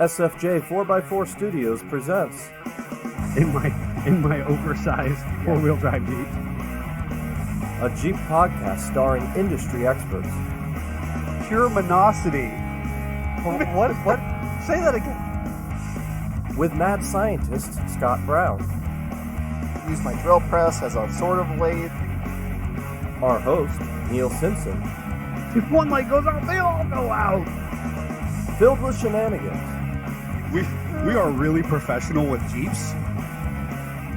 SFJ 4x4 Studios presents in my oversized four-wheel drive Jeep. a Jeep podcast starring industry experts. Pure monosity. What? Say that again. With mad scientist Scott Brown. Use my drill press as a sort of lathe. Our host, Neil Simpson. If one light goes out, they all go out. Filled with shenanigans. We are really professional with Jeeps.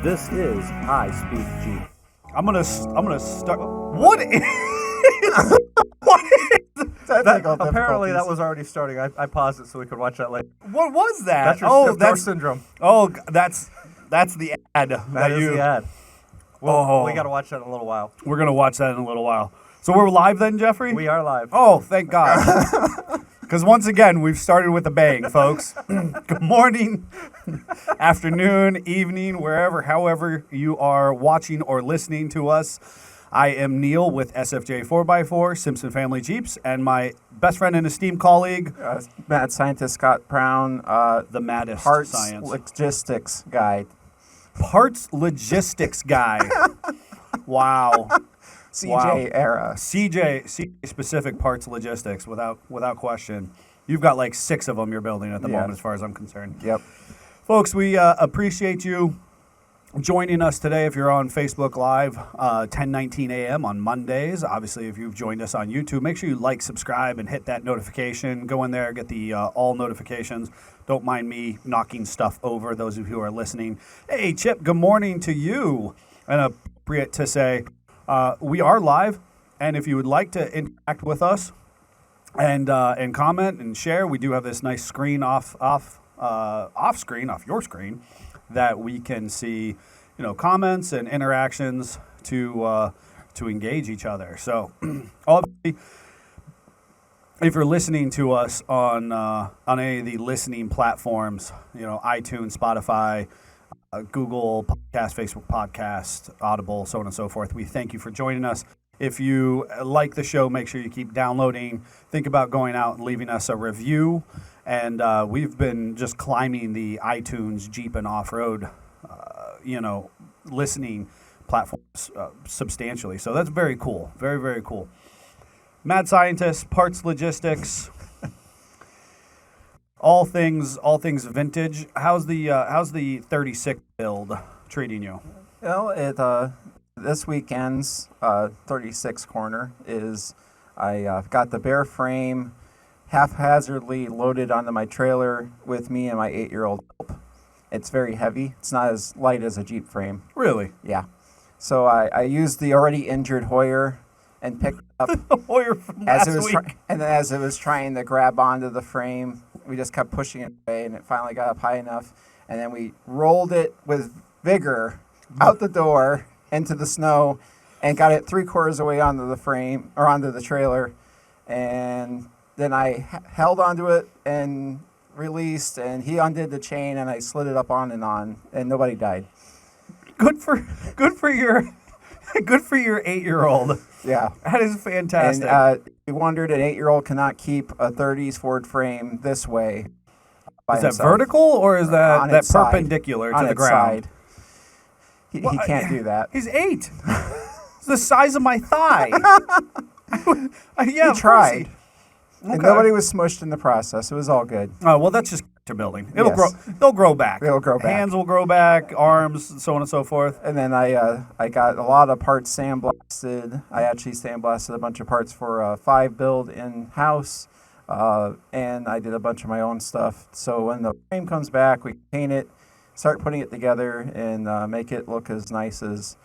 This is I Speak Jeep. I'm gonna start. What is? What is? Apparently That was already starting. I paused it so we could watch that later. What was that? That's your that's syndrome. Oh, that's the ad. That is the ad. Oh. We got to watch that in a little while. We're gonna watch that in a little while. So we're live then, Jeffrey? We are live. Oh, thank God. Because once again, we've started with a bang, folks. Good morning, afternoon, evening, however you are watching or listening to us. I am Neil with SFJ 4x4, Simpson Family Jeeps, and my best friend and esteemed colleague, mad scientist Scott Brown, the maddest parts science. logistics guy. Parts logistics guy. Wow. CJ Wow. era. CJ specific parts logistics, without question. You've got like 6 of them you're building at the moment, as far as I'm concerned. Yep. Folks, we appreciate you joining us today. If you're on Facebook Live, 10:19 a.m. on Mondays. Obviously, if you've joined us on YouTube, make sure you like, subscribe, and hit that notification. Go in there, get the all notifications. Don't mind me knocking stuff over, those of you who are listening. Hey, Chip, good morning to you. And appropriate to say, we are live, and if you would like to interact with us and comment and share, we do have this nice screen off your screen, that we can see, comments and interactions to engage each other. So, obviously, if you're listening to us on any of the listening platforms, iTunes, Spotify, Google Podcast, Facebook Podcast, Audible, so on and so forth, we thank you for joining us. If you like the show, make sure you keep downloading. Think about going out and leaving us a review. And we've been just climbing the iTunes Jeep and Off-Road, listening platforms substantially. So that's very cool. Very, very cool. Mad scientist, parts logistics, all things vintage. How's the 36 build treating you? Well, this weekend's 36 corner is I got the bare frame haphazardly loaded onto my trailer with me and my 8-year-old help. It's very heavy. It's not as light as a Jeep frame. Really? Yeah. So I used the already injured Hoyer and picked up Hoyer from last week. And then as it was trying to grab onto the frame, we just kept pushing it away, and it finally got up high enough. And then we rolled it with vigor out the door into the snow and got it 3/4 away onto the frame or onto the trailer. And then I held onto it and released, and he undid the chain, and I slid it up on, and nobody died. Good for your 8-year-old. Yeah, that is fantastic. And you wondered, an 8-year-old cannot keep a 30s Ford frame this way. Is that vertical, or is that perpendicular to the ground? Side. He can't do that. He's 8. It's the size of my thigh. Yeah, he tried. Okay. And nobody was smushed in the process. It was all good. Oh, well, that's just character building. It'll Yes. grow. They'll grow back. They'll grow back. Hands will grow back. Arms, so on and so forth. And then I got a lot of parts sandblasted. I actually sandblasted a bunch of parts for a 5 build in-house. And I did a bunch of my own stuff. So when the frame comes back, we paint it, start putting it together, and make it look as nice as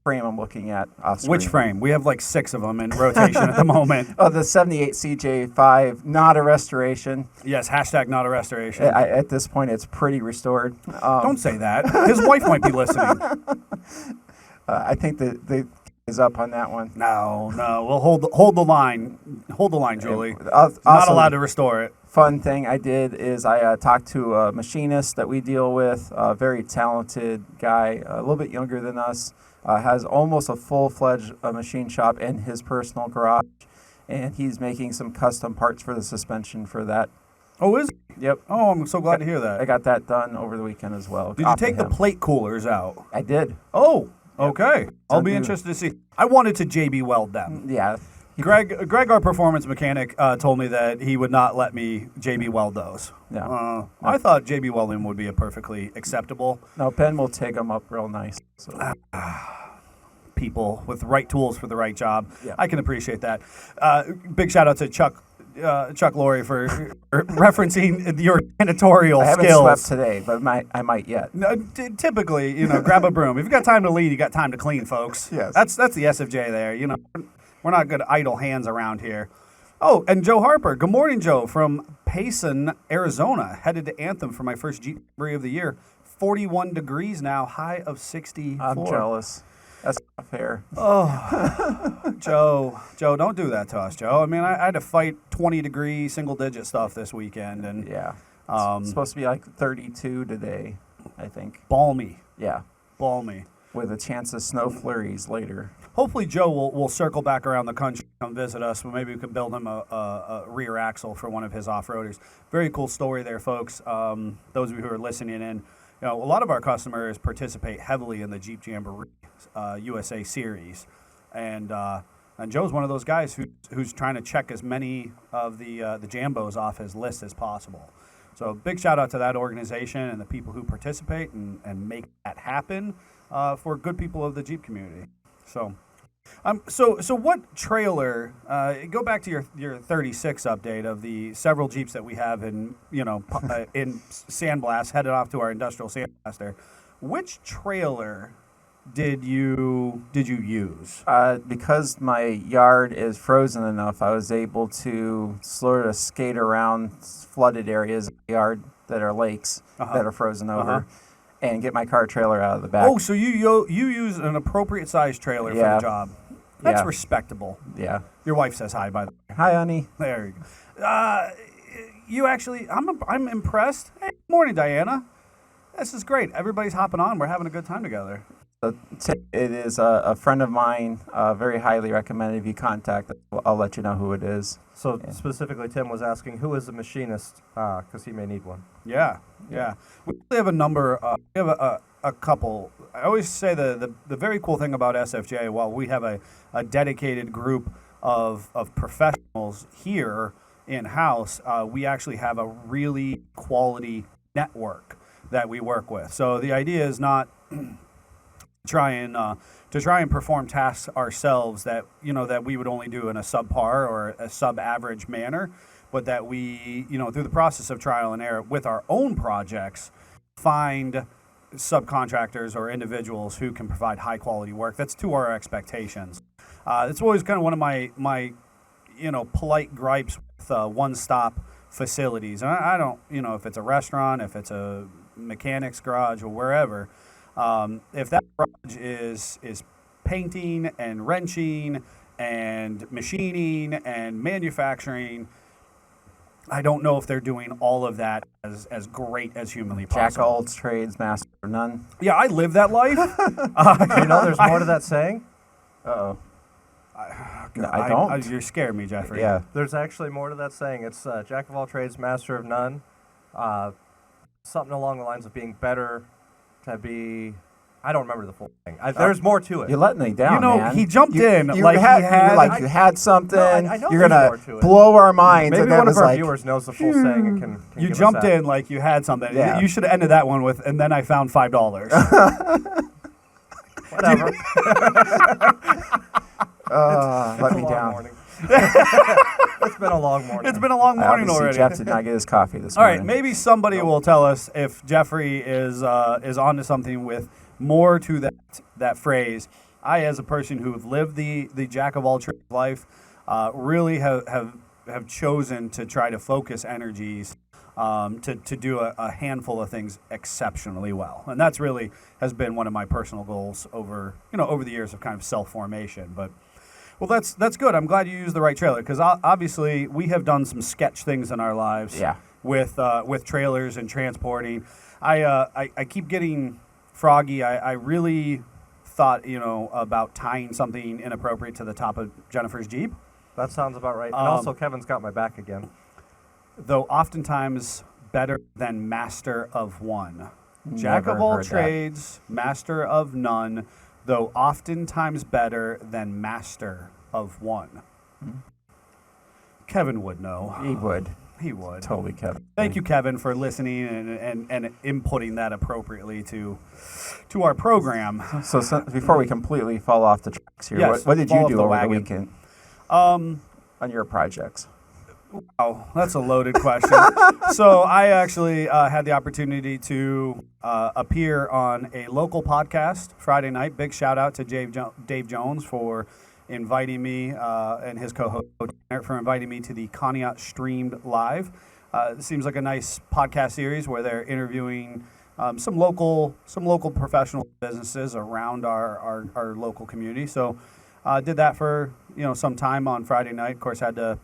frame I'm looking at off screen. Which frame? We have like 6 of them in rotation at the moment. Oh, the 78 CJ5, not a restoration. Yes, hashtag not a restoration. At this point, it's pretty restored. Don't say that. His wife might be listening. I think that the is up on that one. No. We'll hold the line. Hold the line, Julie. Also, not allowed to restore it. Fun thing I did is I talked to a machinist that we deal with, a very talented guy, a little bit younger than us, has almost a full-fledged machine shop in his personal garage, and he's making some custom parts for the suspension for that Oh, is? Yep. Oh, I'm so glad to hear that. I got that done over the weekend as well. Did you Off to take the him. plate coolers out? I did. Oh, okay. I'll be Undo. interested to see. I wanted to JB weld them. Yeah. Greg, our performance mechanic, told me that he would not let me JB weld those. Yeah. I thought JB welding would be a perfectly acceptable. No, Ben will take them up real nice. So. People with the right tools for the right job. Yeah. I can appreciate that. Big shout out to Chuck Lorre for referencing your janitorial I haven't skills. swept today, but I might yet. No, typically, grab a broom. If you got time to lead, you got time to clean, folks. Yes. That's the SFJ there. We're not good idle hands around here. Oh, and Joe Harper. Good morning, Joe, from Payson, Arizona. Headed to Anthem for my first Jeep Jamboree of the year. 41 degrees now, high of 64. I'm jealous. That's not fair. Oh, Joe, don't do that to us, Joe. I mean, I had to fight 20-degree single-digit stuff this weekend, and Yeah. It's supposed to be like 32 today, I think. balmy, Yeah. balmy. With a chance of snow flurries later. Hopefully, Joe will circle back around the country, come visit us. Maybe we can build him a rear axle for one of his off-roaders. Very cool story there, folks. Those of you who are listening in, a lot of our customers participate heavily in the Jeep Jamboree USA Series, and Joe's one of those guys who's trying to check as many of the Jambos off his list as possible. So big shout out to that organization and the people who participate and make that happen for good people of the Jeep community. So what trailer? Go back to your 36 update of the several Jeeps that we have in in Sandblast headed off to our industrial sandblaster. Which trailer did you use? Because my yard is frozen enough, I was able to sort of skate around flooded areas of the yard that are lakes that are frozen over, and get my car trailer out of the back. Oh, so you use an appropriate size trailer for the job. That's Yeah. respectable. Yeah. Your wife says hi, by the way. Hi, honey. There you go. You actually, I'm impressed. Hey, morning, Diana. This is great. Everybody's hopping on. We're having a good time together. It is a friend of mine, very highly recommended. If you contact us, I'll let you know who it is. So specifically, Tim was asking who is the machinist, because he may need one. Yeah. We actually have a number. We have a couple. I always say the very cool thing about SFJ, while we have a dedicated group of professionals here in-house, we actually have a really quality network that we work with. So the idea is not try and perform tasks ourselves that we would only do in a subpar or a sub-average manner, but that we through the process of trial and error with our own projects find subcontractors or individuals who can provide high quality work that's to our expectations. It's always kind of one of my polite gripes with one-stop facilities, and I don't if it's a restaurant, if it's a mechanic's garage or wherever. If that garage is painting and wrenching and machining and manufacturing, I don't know if they're doing all of that as great as humanly possible. Jack of all trades, master of none. Yeah, I live that life. There's more to that saying? Uh-oh. No, I don't. You're scaring me, Jeffrey. Yeah. There's actually more to that saying. It's Jack of all trades, master of none. Something along the lines of being better to be... I don't remember the full thing. There's more to it. You're letting me down, man. He jumped in you like had, he had... you had something. I know You're there's going more to to it. blow our minds. Maybe and one that of was our like, viewers knows the full saying and can You give us jumped that. in like you had something. Yeah. You should have ended that one with, and then I found $5. Whatever. let me Long down. morning. It's been a long morning. It's been a long morning Obviously, already. Jeff did not get his coffee this All morning. right, maybe somebody will tell us if Jeffrey is onto something with more to that phrase. I, as a person who have lived the jack of all trades life, really have chosen to try to focus energies to do a handful of things exceptionally well, and that's really has been one of my personal goals over the years of kind of self-formation. But well, that's good. I'm glad you used the right trailer, because obviously we have done some sketch things in our lives. Yeah. With trailers and transporting. I keep getting froggy. I really thought about tying something inappropriate to the top of Jennifer's Jeep. That sounds about right. And also, Kevin's got my back again. though oftentimes better than master of one. Jack Never of all heard that. trades, master of none, though oftentimes better than master of one. Kevin would know. He would. He would. Totally, Kevin. Thank you, Kevin, for listening and inputting that appropriately to our program. So before we completely fall off the tracks here, Yes, what did fall you off do the over wagon. the weekend Um, on your projects? Oh, that's a loaded question. So I actually had the opportunity to appear on a local podcast Friday night. Big shout out to Dave Jones for inviting me and his co-host for inviting me to the Conneaut Streamed Live. It seems like a nice podcast series where they're interviewing some local professional businesses around our local community. So did that for some time on Friday night. Of course, had to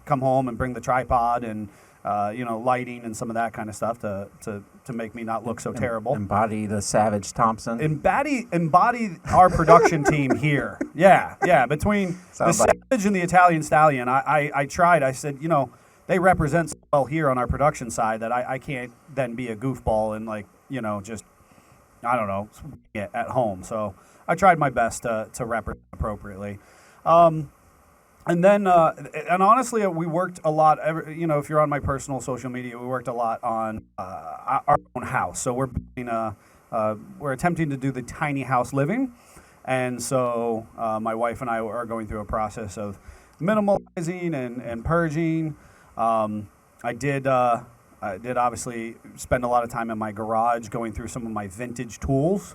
come home and bring the tripod and lighting and some of that kind of stuff to make me not look so terrible. Embody the Savage Thompson. Embody our production team here. Yeah. Between Sounds the like- Savage and the Italian Stallion, I tried. I said, they represent so well here on our production side that I can't then be a goofball and just, I don't know, at home. So I tried my best to represent appropriately. And then, and honestly, we worked a lot. If you're on my personal social media, we worked a lot on our own house. So we're building we're attempting to do the tiny house living, and so my wife and I are going through a process of minimalizing and purging. I did obviously spend a lot of time in my garage going through some of my vintage tools,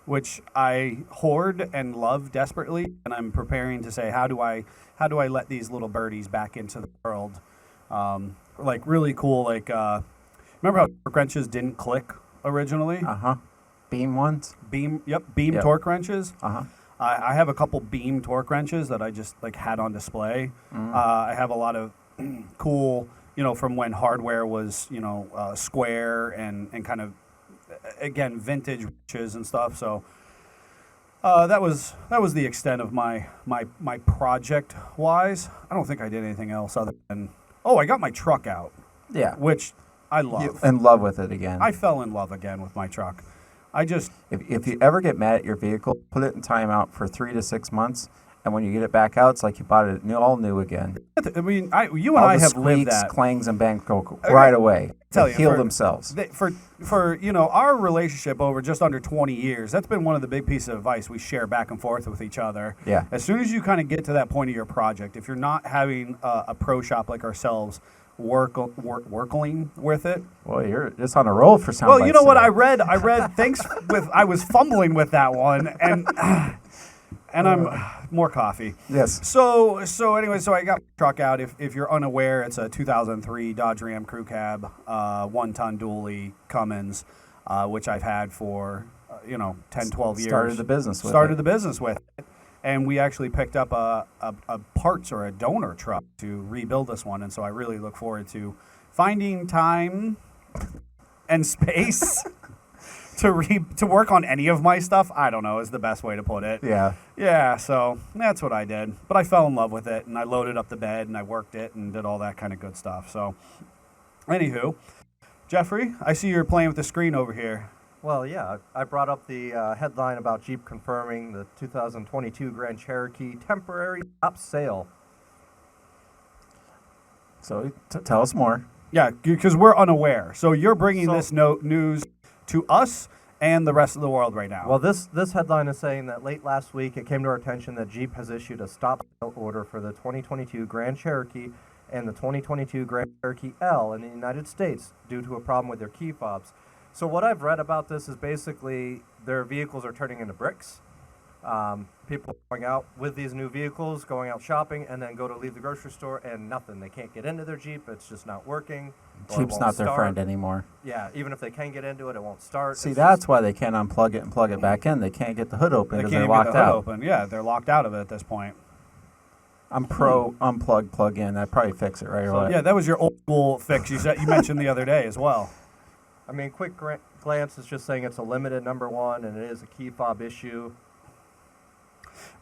which I hoard and love desperately, and I'm preparing to say, how do I let these little birdies back into the world? Really cool. Remember how torque wrenches didn't click originally? Beam ones. Beam Yep. torque wrenches. I have a couple beam torque wrenches that I just had on display. I have a lot of cool, from when hardware was, square and kind of, again, vintage wrenches and stuff. So that was the extent of my project wise. I don't think I did anything else other than I got my truck out. Yeah. Which I love. You're in love with it again. I fell in love again with my truck. I just If you ever get mad at your vehicle, put it in timeout for 3 to 6 months, and when you get it back out, it's like you bought it all new again. I mean, you All and I the have lived squeaks, that. clangs, and bangs go right away. tell They you, heal for- themselves. For our relationship over just under 20 years, that's been one of the big pieces of advice we share back and forth with each other. Yeah. As soon as you kind of get to that point of your project, if you're not having a pro shop like ourselves working with it. Well, you're just on a roll for sound Well, you know bites what today. I read thanks with I was fumbling with that one and I'm more coffee. Yes. So anyway, I got my truck out. If you're unaware, it's a 2003 Dodge Ram Crew Cab, 1-ton dually Cummins, which I've had for 10, 12 years. Started the business with it. And we actually picked up a parts or a donor truck to rebuild this one, and so I really look forward to finding time and space to work on any of my stuff. I don't know is the best way to put it. Yeah. Yeah, so that's what I did. But I fell in love with it, and I loaded up the bed, and I worked it, and did all that kind of good stuff. So, anywho, Jeffrey, I see you're playing with the screen over here. Well, yeah, I brought up the headline about Jeep confirming the 2022 Grand Cherokee temporary stop sale. So tell us more. Yeah, because we're unaware. So you're bringing So- this news to us and the rest of the world right now. Well, this headline is saying that late last week it came to our attention that Jeep has issued a stop sale order for the 2022 Grand Cherokee and the 2022 Grand Cherokee L in the United States due to a problem with their key fobs. So what I've read about this is basically their vehicles are turning into bricks. People are going out with these new vehicles, going out shopping, and then go to leave the grocery store and nothing. They can't get into their Jeep. It's just not working. or it Jeep's won't not their start. friend anymore. Yeah, even if they can get into it, it won't start. See, It's that's just- why they can't unplug it and plug it back in. They can't get the hood open they because can't they're even get locked the hood out. open. Yeah, they're locked out of it at this point. I'm pro unplug, plug in. That'd probably fix it right away. Yeah, that was your old school fix you mentioned the other day as well. I mean, quick glance is just saying it's a limited number one, and it is a key fob issue.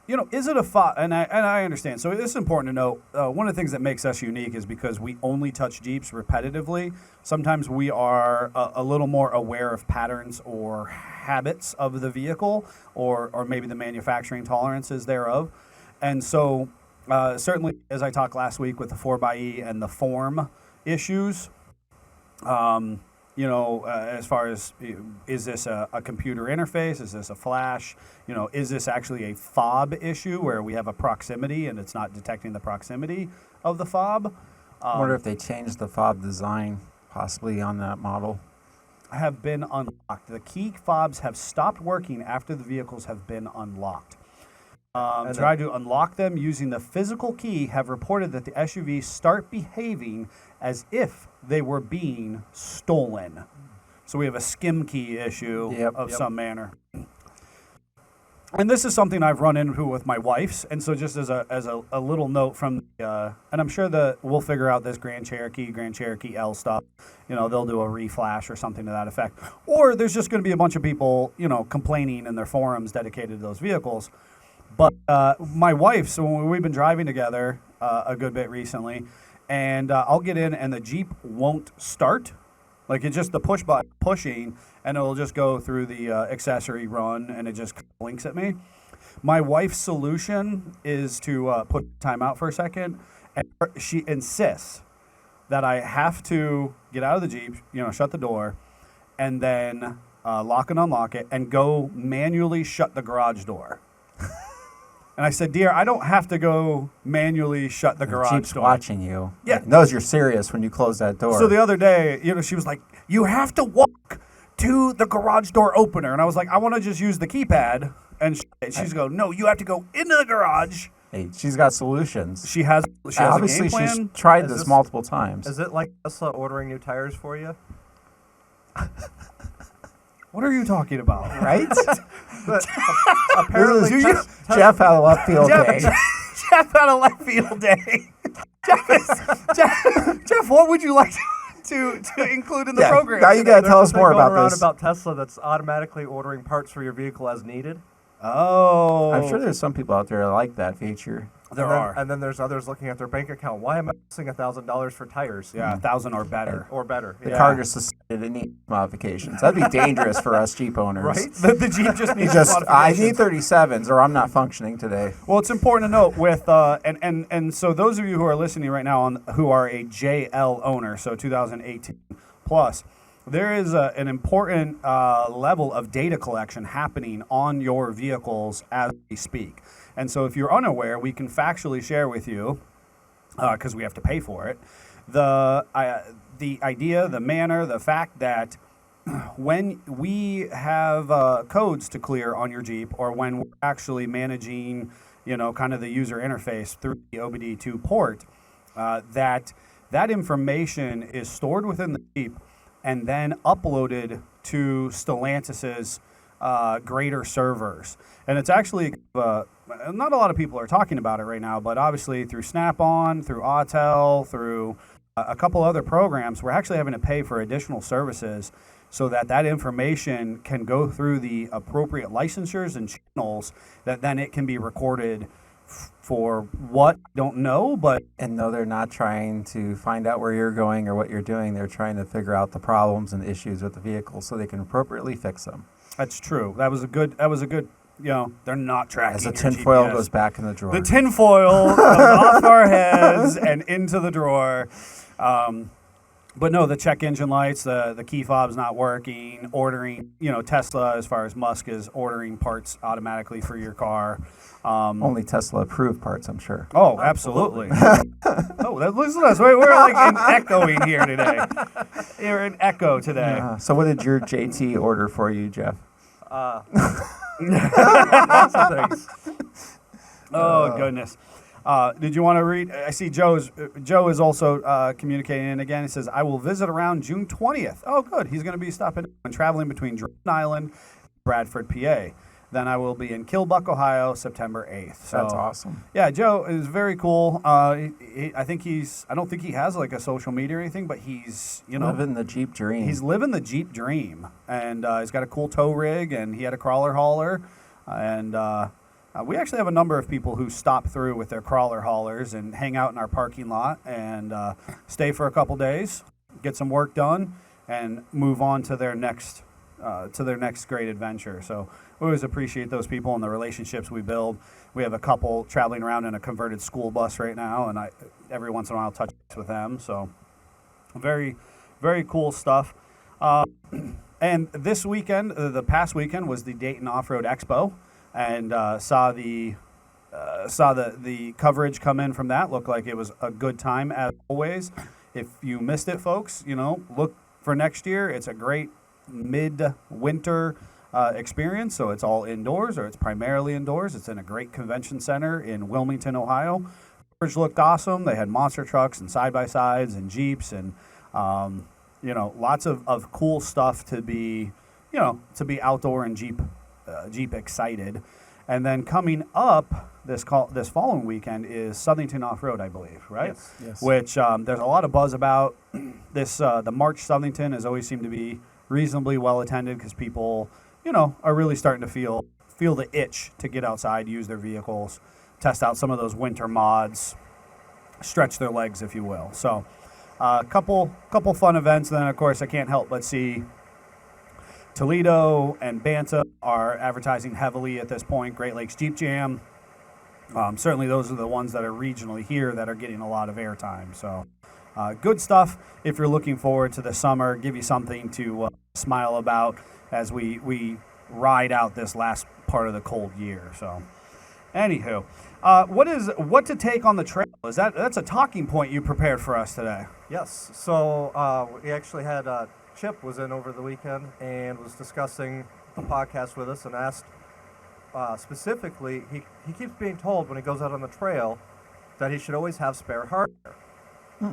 is it a fob? And I understand. So it's important to know. One of the things that makes us unique is because we only touch Jeeps repetitively. Sometimes we are a little more aware of patterns or habits of the vehicle, or maybe the manufacturing tolerances thereof. And so certainly, as I talked last week with the 4xe and the form issues, as far as, is this a computer interface? Is this a flash? Is this actually a fob issue where we have a proximity and it's not detecting the proximity of the fob? I wonder if they changed the fob design possibly on that model. Have been unlocked. The key fobs have stopped working after the vehicles have been unlocked. Tried to unlock them using the physical key, have reported that the SUVs start behaving as if they were being stolen. So we have a skim key issue of some manner. And this is something I've run into with my wife's. And so just as a little note from, and I'm sure that we'll figure out this Grand Cherokee L stuff. They'll do a reflash or something to that effect. Or there's just going to be a bunch of people, complaining in their forums dedicated to those vehicles. But my wife, so we've been driving together a good bit recently, and I'll get in and the Jeep won't start. Like it's just the push button pushing, and it'll just go through the accessory run, and it just blinks at me. My wife's solution is to put time out for a second, and she insists that I have to get out of the Jeep, shut the door, and then lock and unlock it, and go manually shut the garage door. And I said, dear, I don't have to go manually shut the garage Jeep's door. watching you. Yeah. It knows you're serious when you close that door. So the other day, she was like, you have to walk to the garage door opener. And I was like, I want to just use the keypad. And she's going, no, you have to go into the garage. Hey, she's got solutions. She has Obviously, a game plan. she's tried this multiple times. Is it like Tesla ordering new tires for you? What are you talking about? Right? Apparently, Jeff had a left field day. Jeff had a left field day. Jeff, what would you like to include in the program? Now you got to tell us more about this. About Tesla that's automatically ordering parts for your vehicle as needed. Oh. I'm sure there's some people out there that like that feature. There are. And then there's others looking at their bank account. Why am I missing $1,000 for tires? Yeah, 1,000 or better. Or better. The car just decided it needs modifications. That'd be dangerous for us Jeep owners. Right? The Jeep just needs modifications. I need 37s or I'm not functioning today. Well, it's important to note with, and so those of you who are listening right now who are a JL owner, so 2018 plus, there is an important level of data collection happening on your vehicles as we speak. And so if you're unaware, we can factually share with you, because we have to pay for it, the idea, the manner, the fact that when we have codes to clear on your Jeep, or when we're actually managing, kind of the user interface through the OBD2 port, that information is stored within the Jeep and then uploaded to Stellantis's greater servers. And it's actually, not a lot of people are talking about it right now, but obviously through Snap-on, through Autel, through a couple other programs, we're actually having to pay for additional services so that information can go through the appropriate licensures and channels that then it can be recorded for what? Don't know, but... And no, they're not trying to find out where you're going or what you're doing. They're trying to figure out the problems and issues with the vehicle so they can appropriately fix them. That's true. That was a good, they're not tracking as the your tinfoil GPS. goes back in the drawer. The tinfoil goes off our heads and into the drawer. But no, the check engine lights, the key fob's not working, ordering, Tesla, as far as Musk is ordering parts automatically for your car. Only Tesla approved parts, I'm sure. Oh, absolutely. Listen to us. We're like in echoing here today. We're in echo today. So what did your JT order for you, Jeff? Lots of things. Oh, goodness. Did you want to read? I see Joe is also communicating in again. He says, I will visit around June 20th. Oh, good. He's going to be stopping and traveling between Dryden Island and Bradford, PA. Then I will be in Killbuck, Ohio, September 8th. So, that's awesome. Yeah, Joe is very cool. I don't think he has like a social media or anything, but he's, living the Jeep dream. He's living the Jeep dream. And he's got a cool tow rig, and he had a crawler hauler. And we actually have a number of people who stop through with their crawler haulers and hang out in our parking lot and stay for a couple days, get some work done, and move on to their next great adventure. So we always appreciate those people and the relationships we build. We have a couple traveling around in a converted school bus right now, and I every once in a while touch base with them. So very, very cool stuff. And this weekend, the past weekend, was the Dayton Off-Road Expo, and saw the coverage come in from that. Looked like it was a good time as always. If you missed it, folks, look for next year. It's a great mid-winter experience, so it's all indoors, or it's primarily indoors. It's in a great convention center in Wilmington, Ohio. Coverage looked awesome. They had monster trucks and side-by-sides and Jeeps and lots of cool stuff to be outdoor and Jeep excited. And then coming up this following weekend is Southington Off-Road, I believe, right? Yes. Which there's a lot of buzz about. This the March Southington has always seemed to be reasonably well attended because people, are really starting to feel the itch to get outside, use their vehicles, test out some of those winter mods, stretch their legs, if you will. So a couple fun events. Then, of course, I can't help but see Toledo and Banta are advertising heavily at this point. Great Lakes Jeep Jam. Certainly those are the ones that are regionally here that are getting a lot of airtime. So good stuff if you're looking forward to the summer. Give you something to smile about as we ride out this last part of the cold year. So anywho, what to take on the trail? That's a talking point you prepared for us today. Yes. So we actually had Chip was in over the weekend and was discussing the podcast with us and asked specifically, he keeps being told when he goes out on the trail that he should always have spare hardware.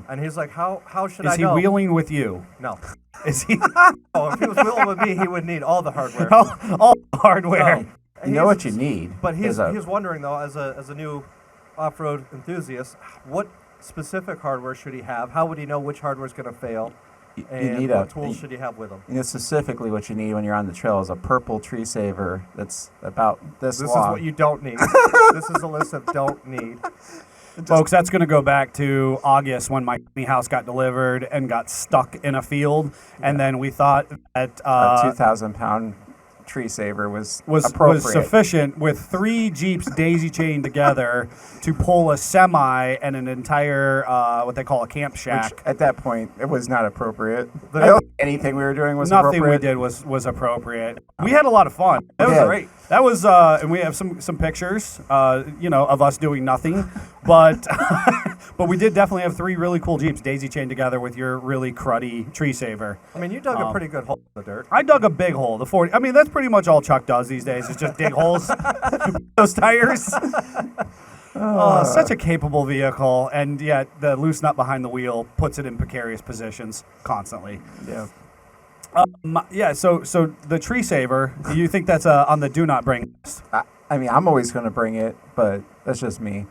And he's like, how should I know? Is he wheeling with you? No. Is he? Oh, if he was wheeling with me, he would need all the hardware. all the hardware. You know what you need. But he's wondering, though, as a new off-road enthusiast, what specific hardware should he have? How would he know which hardware is going to fail? And what tools should he have with him? Specifically what you need when you're on the trail is a purple tree saver that's about this long. This is what you don't need. This is a list of don't need. Folks, that's going to go back to August when my tiny house got delivered and got stuck in a field. Yeah. And then we thought that a 2,000-pound tree saver was appropriate. Was sufficient with 3 Jeeps daisy chained together to pull a semi and an entire what they call a camp shack. Which, at that point, it was not appropriate. Anything we were doing was nothing appropriate. We did was appropriate. We had a lot of fun. That was great. That was and we have some pictures of us doing nothing, but but we did definitely have 3 really cool Jeeps daisy chained together with your really cruddy tree saver. I mean, you dug a pretty good hole in the dirt. I dug a big hole. The 40. I mean, that's pretty much all Chuck does these days is just dig holes. Those tires. Such a capable vehicle, and yet the loose nut behind the wheel puts it in precarious positions constantly. Yeah. So the tree saver, do you think that's on the do not bring list? I mean, I'm always going to bring it, but that's just me.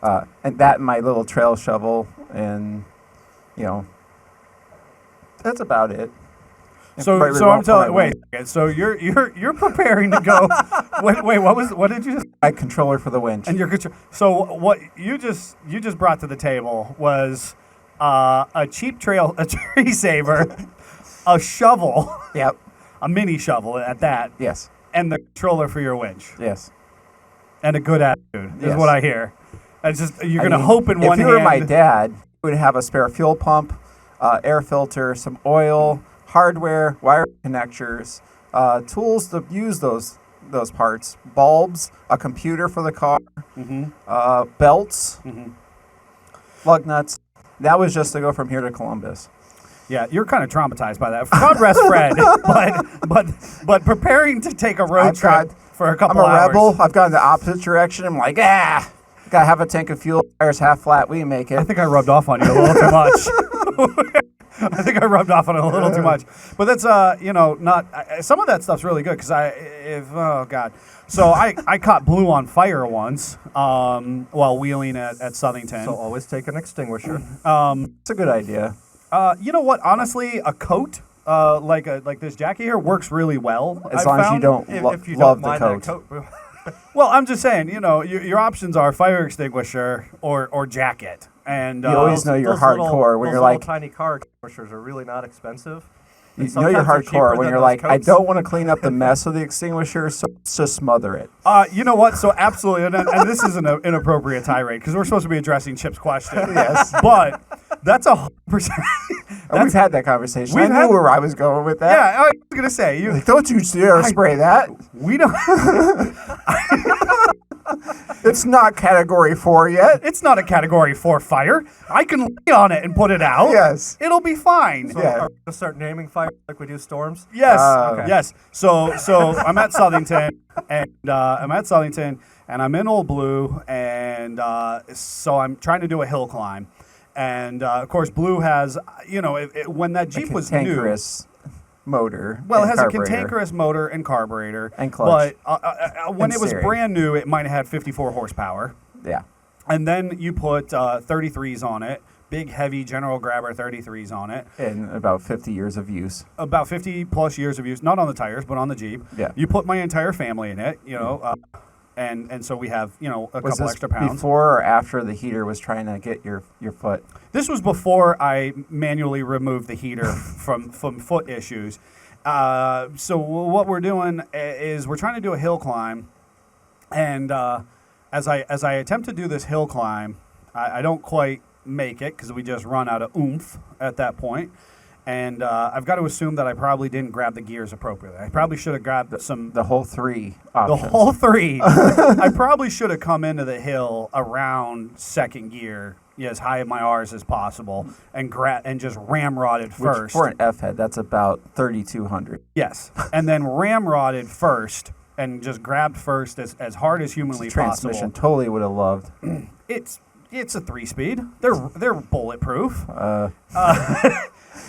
And that and my little trail shovel, and that's about it. So I'm telling. Wait. So you're preparing to go. wait. What did you just? My controller for the winch. And your control. So what you just brought to the table was a cheap tree saver, a shovel. Yep. A mini shovel at that. Yes. And the controller for your winch. Yes. And a good attitude is what I hear. It's just you're going to hope in one hand. If you were my dad, you would have a spare fuel pump, air filter, some oil, hardware, wire connectors, tools to use those parts, bulbs, a computer for the car, belts, lug nuts. That was just to go from here to Columbus. Yeah, you're kind of traumatized by that. God rest Fred, but preparing to take a road trip for a couple hours. I'm a rebel. I've gone the opposite direction. I'm like, gotta have a tank of fuel. Tires half flat. We make it. I think I rubbed off on you a little too much. I think I rubbed off on it a little too much. But that's not some of that stuff's really good because So I caught blue on fire once while wheeling at Southington. So always take an extinguisher. It's a good idea. You know what? Honestly, a coat like this jacket here works really well. As long as you don't love the coat. Well, I'm just saying, your options are fire extinguisher or jacket. And You always know you're hardcore when you're like, tiny car extinguishers are really not expensive. you And know you're sometimes they're hardcore cheaper when than you're those like, I coats. don't want to clean up the mess of the extinguisher, so let's just smother it. You know what? So absolutely, and this is an inappropriate tirade because we're supposed to be addressing Chip's question. Yes. But that's 100%. And we've had that conversation. I We've knew had- where I was going with that. Yeah, I was gonna say Like, don't you dare spray that. we don't. It's not category 4 yet. It's not a category 4 fire. I can lay on it and put it out. Yes. It'll be fine. So Yeah. are we going to start naming fires like we do storms? Yes, Okay. yes. So I'm at Southington, and I'm in Old Blue, and so I'm trying to do a hill climb, and of course Blue has, when that Jeep was new, Cantankerous motor. well, it and has carburetor. a cantankerous motor and carburetor, And clutch. But when And it was steering. brand new, it might have had 54 horsepower, Yeah. and then you put 33s on it. Big, heavy General Grabber 33s on it. And about 50 years of use. About 50 plus years of use, not on the tires, but on the Jeep. Yeah. You put my entire family in it, and so we have, a Was couple this extra pounds. before or after the heater was trying to get your foot? This was before I manually removed the heater from foot issues. So what we're doing is we're trying to do a hill climb, and as I attempt to do this hill climb, I don't quite make it because we just run out of oomph at that point. And I've got to assume that I probably didn't grab the gears appropriately. I probably should have grabbed The whole 3 the options. whole 3. I probably should have come into the hill around second gear, as high of my R's as possible, and just ramrodded Which first. for an F-head, that's about 3,200. Yes, and then ramrodded first and just grabbed first as hard as humanly Transmission possible. totally would have loved. It's a 3-speed. They're bulletproof. Uh,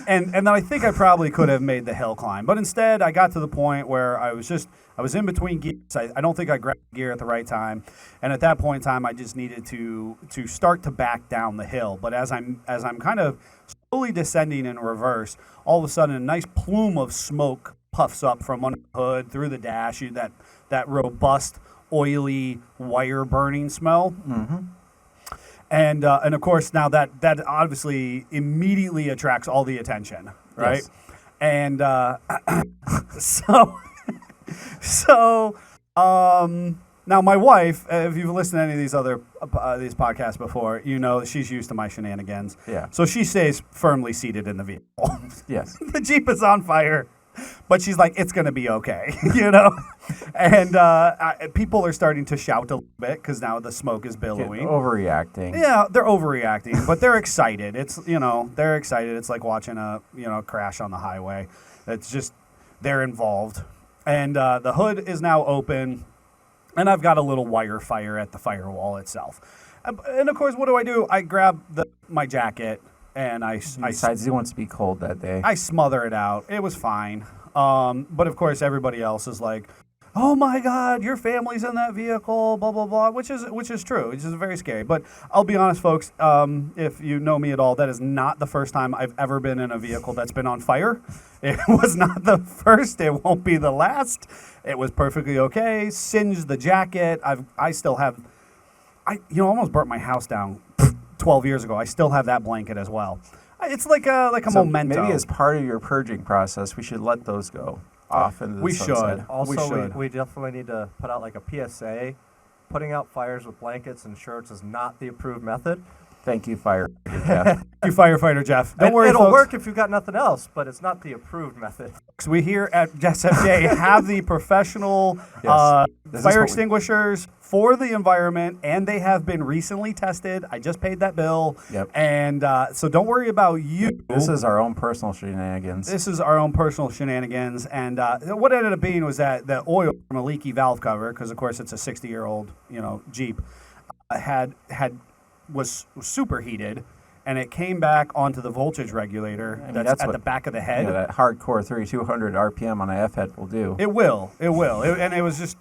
And then I think I probably could have made the hill climb, but instead I got to the point where I was in between gears. I don't think I grabbed gear at the right time, and at that point in time I just needed to start to back down the hill. But as I'm kind of slowly descending in reverse, all of a sudden a nice plume of smoke puffs up from under the hood through the dash. That robust, oily wire burning smell. mm-hmm. And of course now that obviously immediately attracts all the attention, right? Yes. And so now my wife, if you've listened to any of these other these podcasts before, she's used to my shenanigans. Yeah. So she stays firmly seated in the vehicle. Yes. The Jeep is on fire, but she's like, it's going to be okay, And people are starting to shout a little bit because now the smoke is billowing. Overreacting. Yeah, they're overreacting, but they're excited. They're excited. It's like watching a crash on the highway. It's just they're involved, and the hood is now open, and I've got a little wire fire at the firewall itself. And of course, what do? I grab my jacket and Besides, he wants to be cold that day. I smother it out. It was fine. But of course, everybody else is like, "Oh my God, your family's in that vehicle," blah blah blah, which is true. Which is very scary. But I'll be honest, folks. If you know me at all, that is not the first time I've ever been in a vehicle that's been on fire. It was not the first. It won't be the last. It was perfectly okay. Singed the jacket. I still have. I almost burnt my house down 12 years ago. I still have that blanket as well. It's like a So memento. maybe as part of your purging process, we should let those go off into the We sunset. should. Also, we definitely need to put out like a PSA. Putting out fires with blankets and shirts is not the approved method. Thank you, firefighter Jeff. Thank you, firefighter Jeff. Don't worry, It'll folks. work if you've got nothing else, but it's not the approved method. We here at SFJ have the professional Yes. This is fire what we- extinguishers for the environment, and they have been recently tested. I just paid that bill. Yep. And so don't worry about you. This is our own personal shenanigans. This is our own personal shenanigans, and what ended up being was that the oil from a leaky valve cover, because of course it's a 60-year-old Jeep, was superheated, and it came back onto the voltage regulator that's at what- the back of the head. that hardcore 3,200 RPM on a F-head will do. It will. And it was just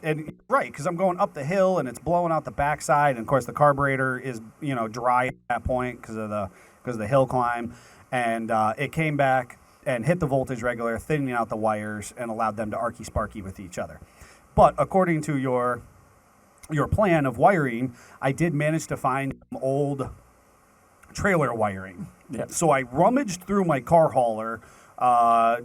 right, because I'm going up the hill and it's blowing out the backside, and of course the carburetor is dry at that point because of the hill climb, and it came back and hit the voltage regulator, thinning out the wires and allowed them to arky sparky with each other. But according to your your plan of wiring, I did manage to find some old trailer wiring. Yeah. So I rummaged through my car hauler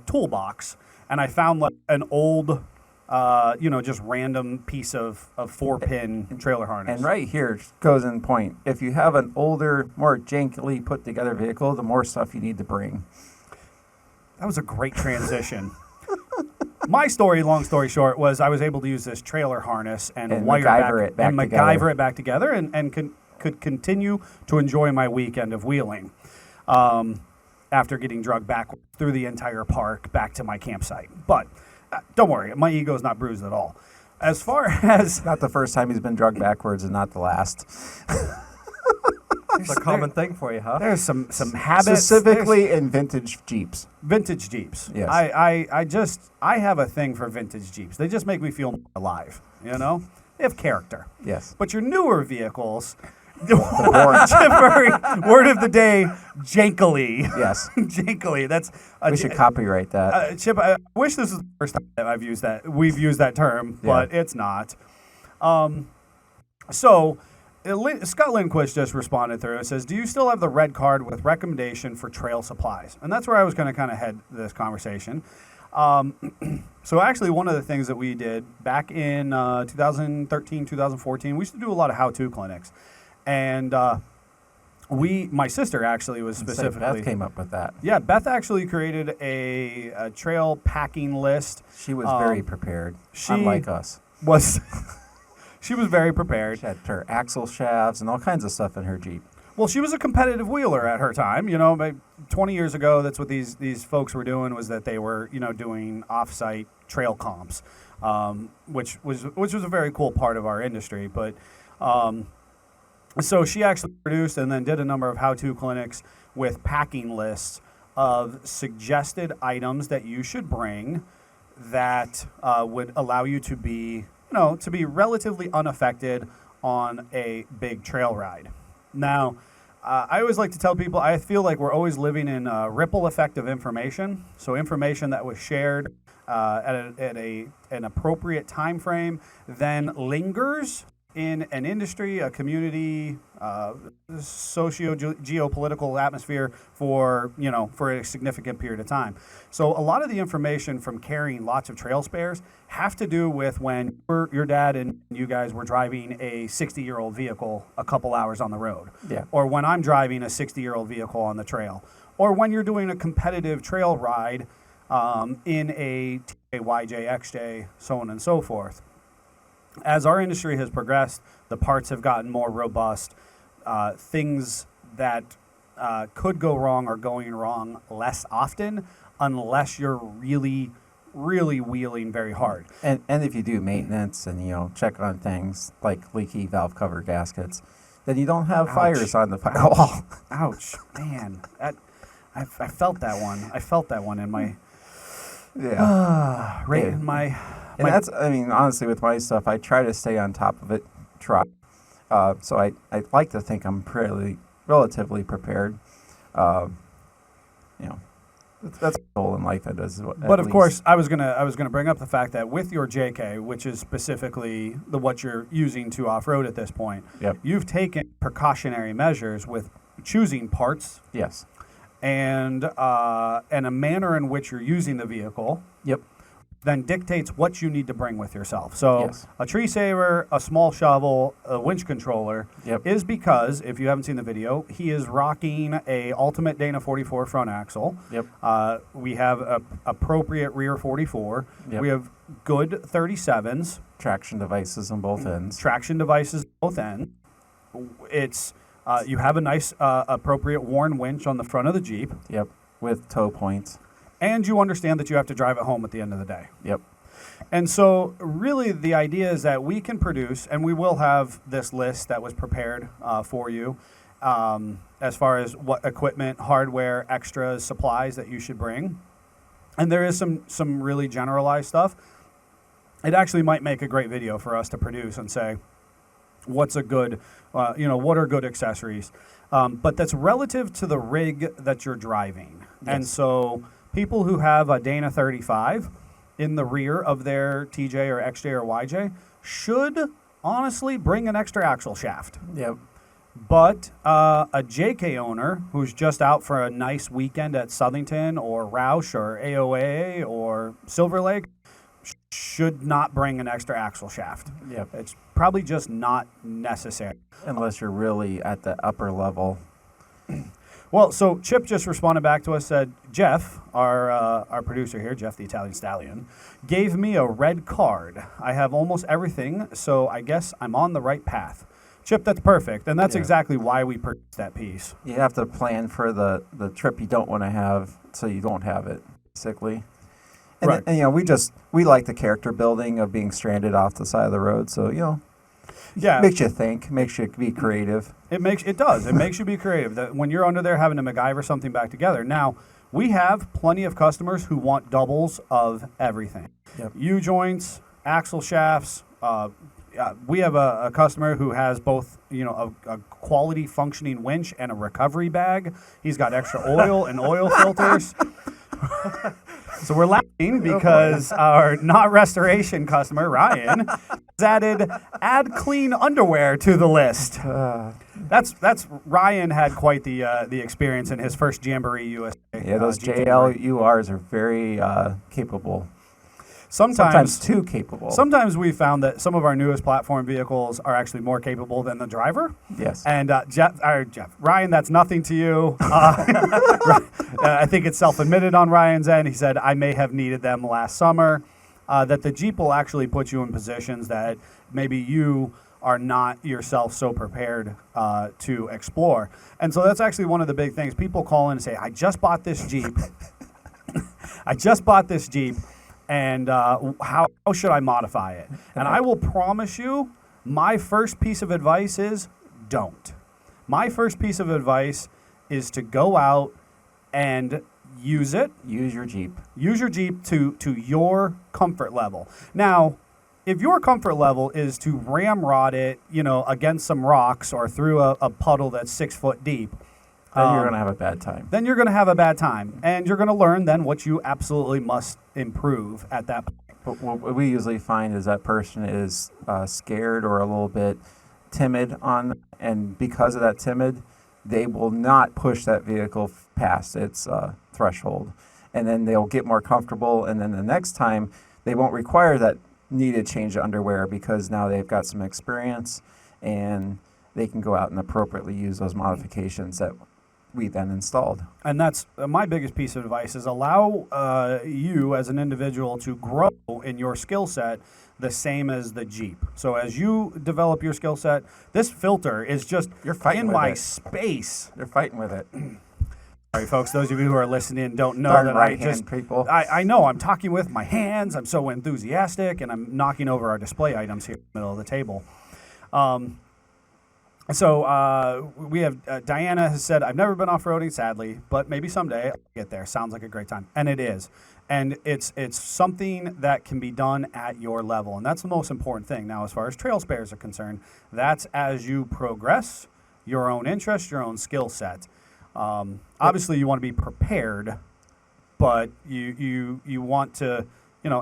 toolbox, and I found like an old, just random piece of 4-pin trailer harness. And right here goes in point. If you have an older, more jankily put together vehicle, the more stuff you need to bring. That was a great transition. My story, long story short, was I was able to use this trailer harness and wire MacGyver it back together, and could continue to enjoy my weekend of wheeling after getting drugged back through the entire park back to my campsite. But don't worry, my ego is not bruised at all. As far as not the first time he's been drugged backwards, and not the last. It's a common thing for you, huh? There's some habits. Specifically in vintage Jeeps. Vintage Jeeps. Yes. I have a thing for vintage Jeeps. They just make me feel alive, you know? They have character. Yes. But your newer vehicles, word of the day, jankily. Yes. Jankily. That's we should copyright that. Chip, I wish this was the first time that we've used that term, but it's not. So Scott Lindquist just responded through and says, do you still have the red card with recommendation for trail supplies? And that's where I was going to kind of head this conversation. So actually one of the things that we did back in 2013, 2014, we used to do a lot of how-to clinics. And my sister actually was specifically... Beth came up with that. Yeah, Beth actually created a trail packing list. She was very prepared, unlike us. She was very prepared. She had her axle shafts and all kinds of stuff in her Jeep. Well, she was a competitive wheeler at her time. You know, 20 years ago, that's what these folks were doing, was that they were, doing off-site trail comps, which was a very cool part of our industry. But so she actually produced and then did a number of how-to clinics with packing lists of suggested items that you should bring that would allow you to be relatively unaffected on a big trail ride. Now, I always like to tell people, I feel like we're always living in a ripple effect of information. So information that was shared at an appropriate time frame then lingers in an industry, a community, socio-geopolitical atmosphere for a significant period of time. So a lot of the information from carrying lots of trail spares have to do with when your dad and you guys were driving a 60-year-old vehicle a couple hours on the road. Yeah. Or when I'm driving a 60-year-old vehicle on the trail. Or when you're doing a competitive trail ride in a TJ, YJ, XJ, so on and so forth. As our industry has progressed, the parts have gotten more robust. Things that could go wrong are going wrong less often, unless you're really, really wheeling very hard. And if you do maintenance and check on things like leaky valve cover gaskets, then you don't have fires on the firewall. Ouch, man! I felt that one. I felt that one in my in my. And that's, honestly, with my stuff, I try to stay on top of it, so I like to think I'm relatively prepared. That's the goal in life. But of course, I was gonna bring up the fact that with your JK, which is specifically what you're using to off-road at this point, you've taken precautionary measures with choosing parts. Yes. And a manner in which you're using the vehicle. Yep. Then dictates what you need to bring with yourself. So a tree saver, a small shovel, a winch controller is because, if you haven't seen the video, he is rocking a Ultimate Dana 44 front axle. Yep. We have a appropriate rear 44. Yep. We have good 37s. Traction devices on both ends. It's you have a nice appropriate worn winch on the front of the Jeep. Yep. With tow points. And you understand that you have to drive it home at the end of the day. Yep. And so really the idea is that we can produce, and we will have this list that was prepared for you as far as what equipment, hardware, extras, supplies that you should bring. And there is some really generalized stuff. It actually might make a great video for us to produce and say, what's a good, what are good accessories? But that's relative to the rig that you're driving. Yes. And so people who have a Dana 35 in the rear of their TJ or XJ or YJ should honestly, bring an extra axle shaft. Yep. But a JK owner who's just out for a nice weekend at Southington or Roush or AOA or Silver Lake should not bring an extra axle shaft. Yep. It's probably just not necessary. Unless you're really at the upper level. Well, so Chip just responded back to us, said, Jeff, our producer here, Jeff the Italian Stallion, gave me a red card. I have almost everything, so I guess I'm on the right path. Chip, that's perfect, and that's exactly why we purchased that piece. You have to plan for the trip you don't want to have so you don't have it, basically. And, Right. and we like the character building of being stranded off the side of the road, so, Yeah, makes you think, makes you be creative. it does. It makes you be creative. That when you're under there having to MacGyver something back together. Now, we have plenty of customers who want doubles of everything. Yep. U-joints, axle shafts. We have a customer who has both, a quality functioning winch and a recovery bag. He's got extra oil and oil filters. So we're laughing because our not restoration customer, Ryan, has add clean underwear to the list. That's Ryan had quite the experience in his first Jamboree USA. Yeah, those Jamboree. JLURs are very capable. Sometimes too capable. Sometimes we found that some of our newest platform vehicles are actually more capable than the driver. Yes. And Ryan, that's nothing to you. I think it's self-admitted on Ryan's end. He said, I may have needed them last summer. That the Jeep will actually put you in positions that maybe you are not yourself so prepared to explore. And so that's actually one of the big things. People call in and say, I just bought this Jeep. And how should I modify it? And I will promise you, my first piece of advice is don't. My first piece of advice is to go out and use it. Use your Jeep. Use your Jeep to your comfort level. Now, if your comfort level is to ramrod it, against some rocks or through a puddle that's 6 foot deep, Then you're going to have a bad time. Then you're going to have a bad time. And you're going to learn then what you absolutely must improve at that point. But what we usually find is that person is scared or a little bit timid and because of that timid, they will not push that vehicle past its threshold. And then they'll get more comfortable, and then the next time they won't require that needed change of underwear because now they've got some experience and they can go out and appropriately use those modifications that we then installed. And that's my biggest piece of advice is allow you as an individual to grow in your skill set the same as the Jeep. So as you develop your skill set, this filter is just in my space. You're fighting with it. Sorry, folks. Those of you who are listening don't know Darn that right-hand people. I know I'm talking with my hands. I'm so enthusiastic, and I'm knocking over our display items here in the middle of the table. So we have Diana has said, I've never been off-roading, sadly, but maybe someday I'll get there. Sounds like a great time. And it is. And it's something that can be done at your level. And that's the most important thing. Now, as far as trail spares are concerned, that's as you progress, your own interest, your own skill set. Obviously, you want to be prepared, but you want to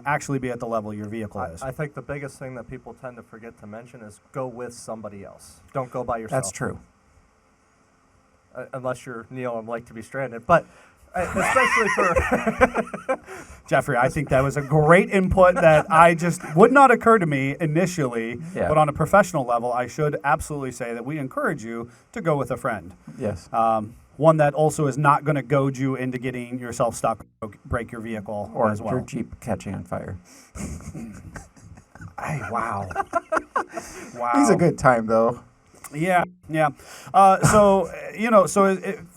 actually be at the level your vehicle is. I think the biggest thing that people tend to forget to mention is go with somebody else. Don't go by yourself. That's true. Unless you're Neil and like to be stranded. But especially for... Jeffrey, I think that was a great input that I just would not occur to me initially. Yeah. But on a professional level, I should absolutely say that we encourage you to go with a friend. Yes. One that also is not going to goad you into getting yourself stuck, break your vehicle Or as well. your Jeep catching on fire. Hey, wow. Wow. He's a good time, though. Yeah. So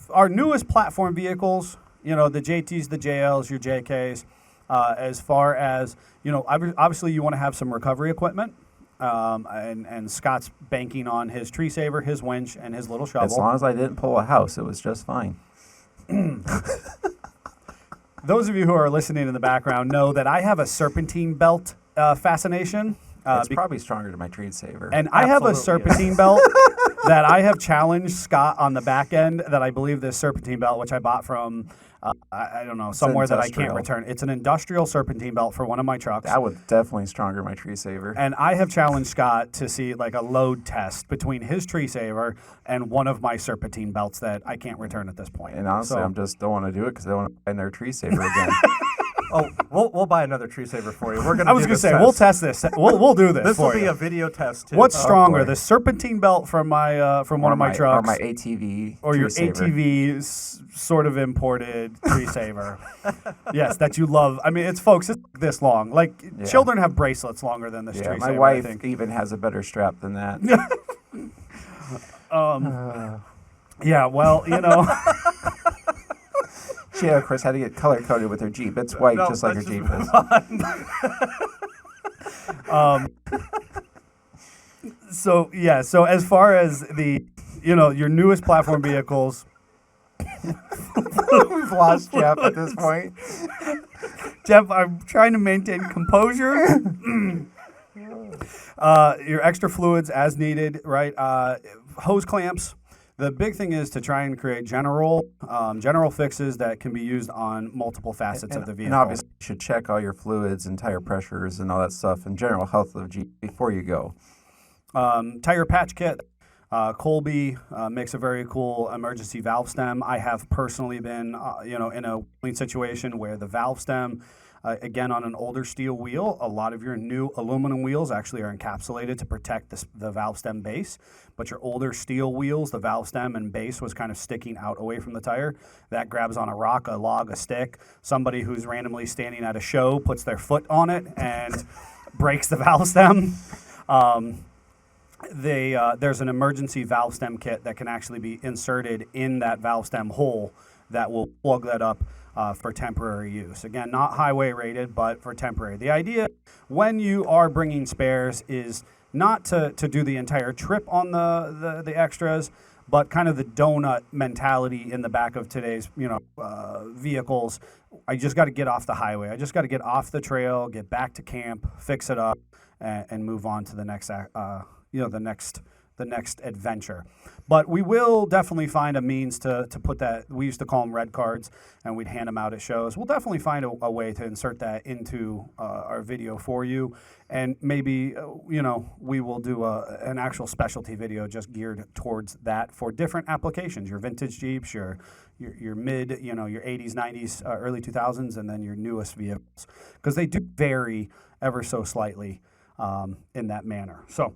our newest platform vehicles, the JTs, the JLs, your JKs, as far as, obviously you want to have some recovery equipment. And Scott's banking on his tree saver, his winch, and his little shovel. As long as I didn't pull a house, it was just fine. Those of you who are listening in the background know that I have a serpentine belt fascination. It's probably stronger than my tree saver. And I have a serpentine belt that I have challenged Scott on the back end that I believe this serpentine belt, which I bought from, I don't know, somewhere that I can't return. It's an industrial serpentine belt for one of my trucks. That would definitely stronger my tree saver. And I have challenged Scott to see like a load test between his tree saver and one of my serpentine belts that I can't return at this point. And honestly, I just don't want to do it because I don't want to buy another tree saver again. Oh, we'll buy another tree saver for you. I was going to say, we'll test this. We'll do this. This will be you. a video test too. What's stronger, the serpentine belt from my from one of my trucks, or my ATV, or your saver. ATV sort of imported tree saver? Yes, that you love. I mean, it's this long. Like children have bracelets longer than this tree saver. My wife I think. even has a better strap than that. Yeah, well, you know. She, of course, had to get color coded with her Jeep. It's white, just like her Jeep is. So as far as the, your newest platform vehicles. We've lost Jeff at this point. Jeff, I'm trying to maintain composure. Your extra fluids as needed, right? Hose clamps. The big thing is to try and create general fixes that can be used on multiple facets of the vehicle. And obviously, you should check all your fluids and tire pressures and all that stuff and general health of the Jeep before you go. Tire patch kit. Colby makes a very cool emergency valve stem. I have personally been, in a situation where the valve stem, again, on an older steel wheel, a lot of your new aluminum wheels actually are encapsulated to protect the valve stem base. But your older steel wheels, the valve stem and base was kind of sticking out away from the tire. That grabs on a rock, a log, a stick. Somebody who's randomly standing at a show puts their foot on it and breaks the valve stem. There's an emergency valve stem kit that can actually be inserted in that valve stem hole that will plug that up for temporary use. Again, not highway rated, but for temporary. The idea when you are bringing spares is not to do the entire trip on the extras, but kind of the donut mentality in the back of today's vehicles. I just got to get off the highway. I just got to get off the trail, get back to camp, fix it up, and move on to the next the next adventure. But we will definitely find a means to put that. We used to call them red cards, and we'd hand them out at shows. We'll definitely find a way to insert that into our video for you, and maybe we will do an actual specialty video just geared towards that for different applications. Your vintage Jeeps, your mid, your 80s, 90s, early 2000s, and then your newest vehicles, because they do vary ever so slightly in that manner. So,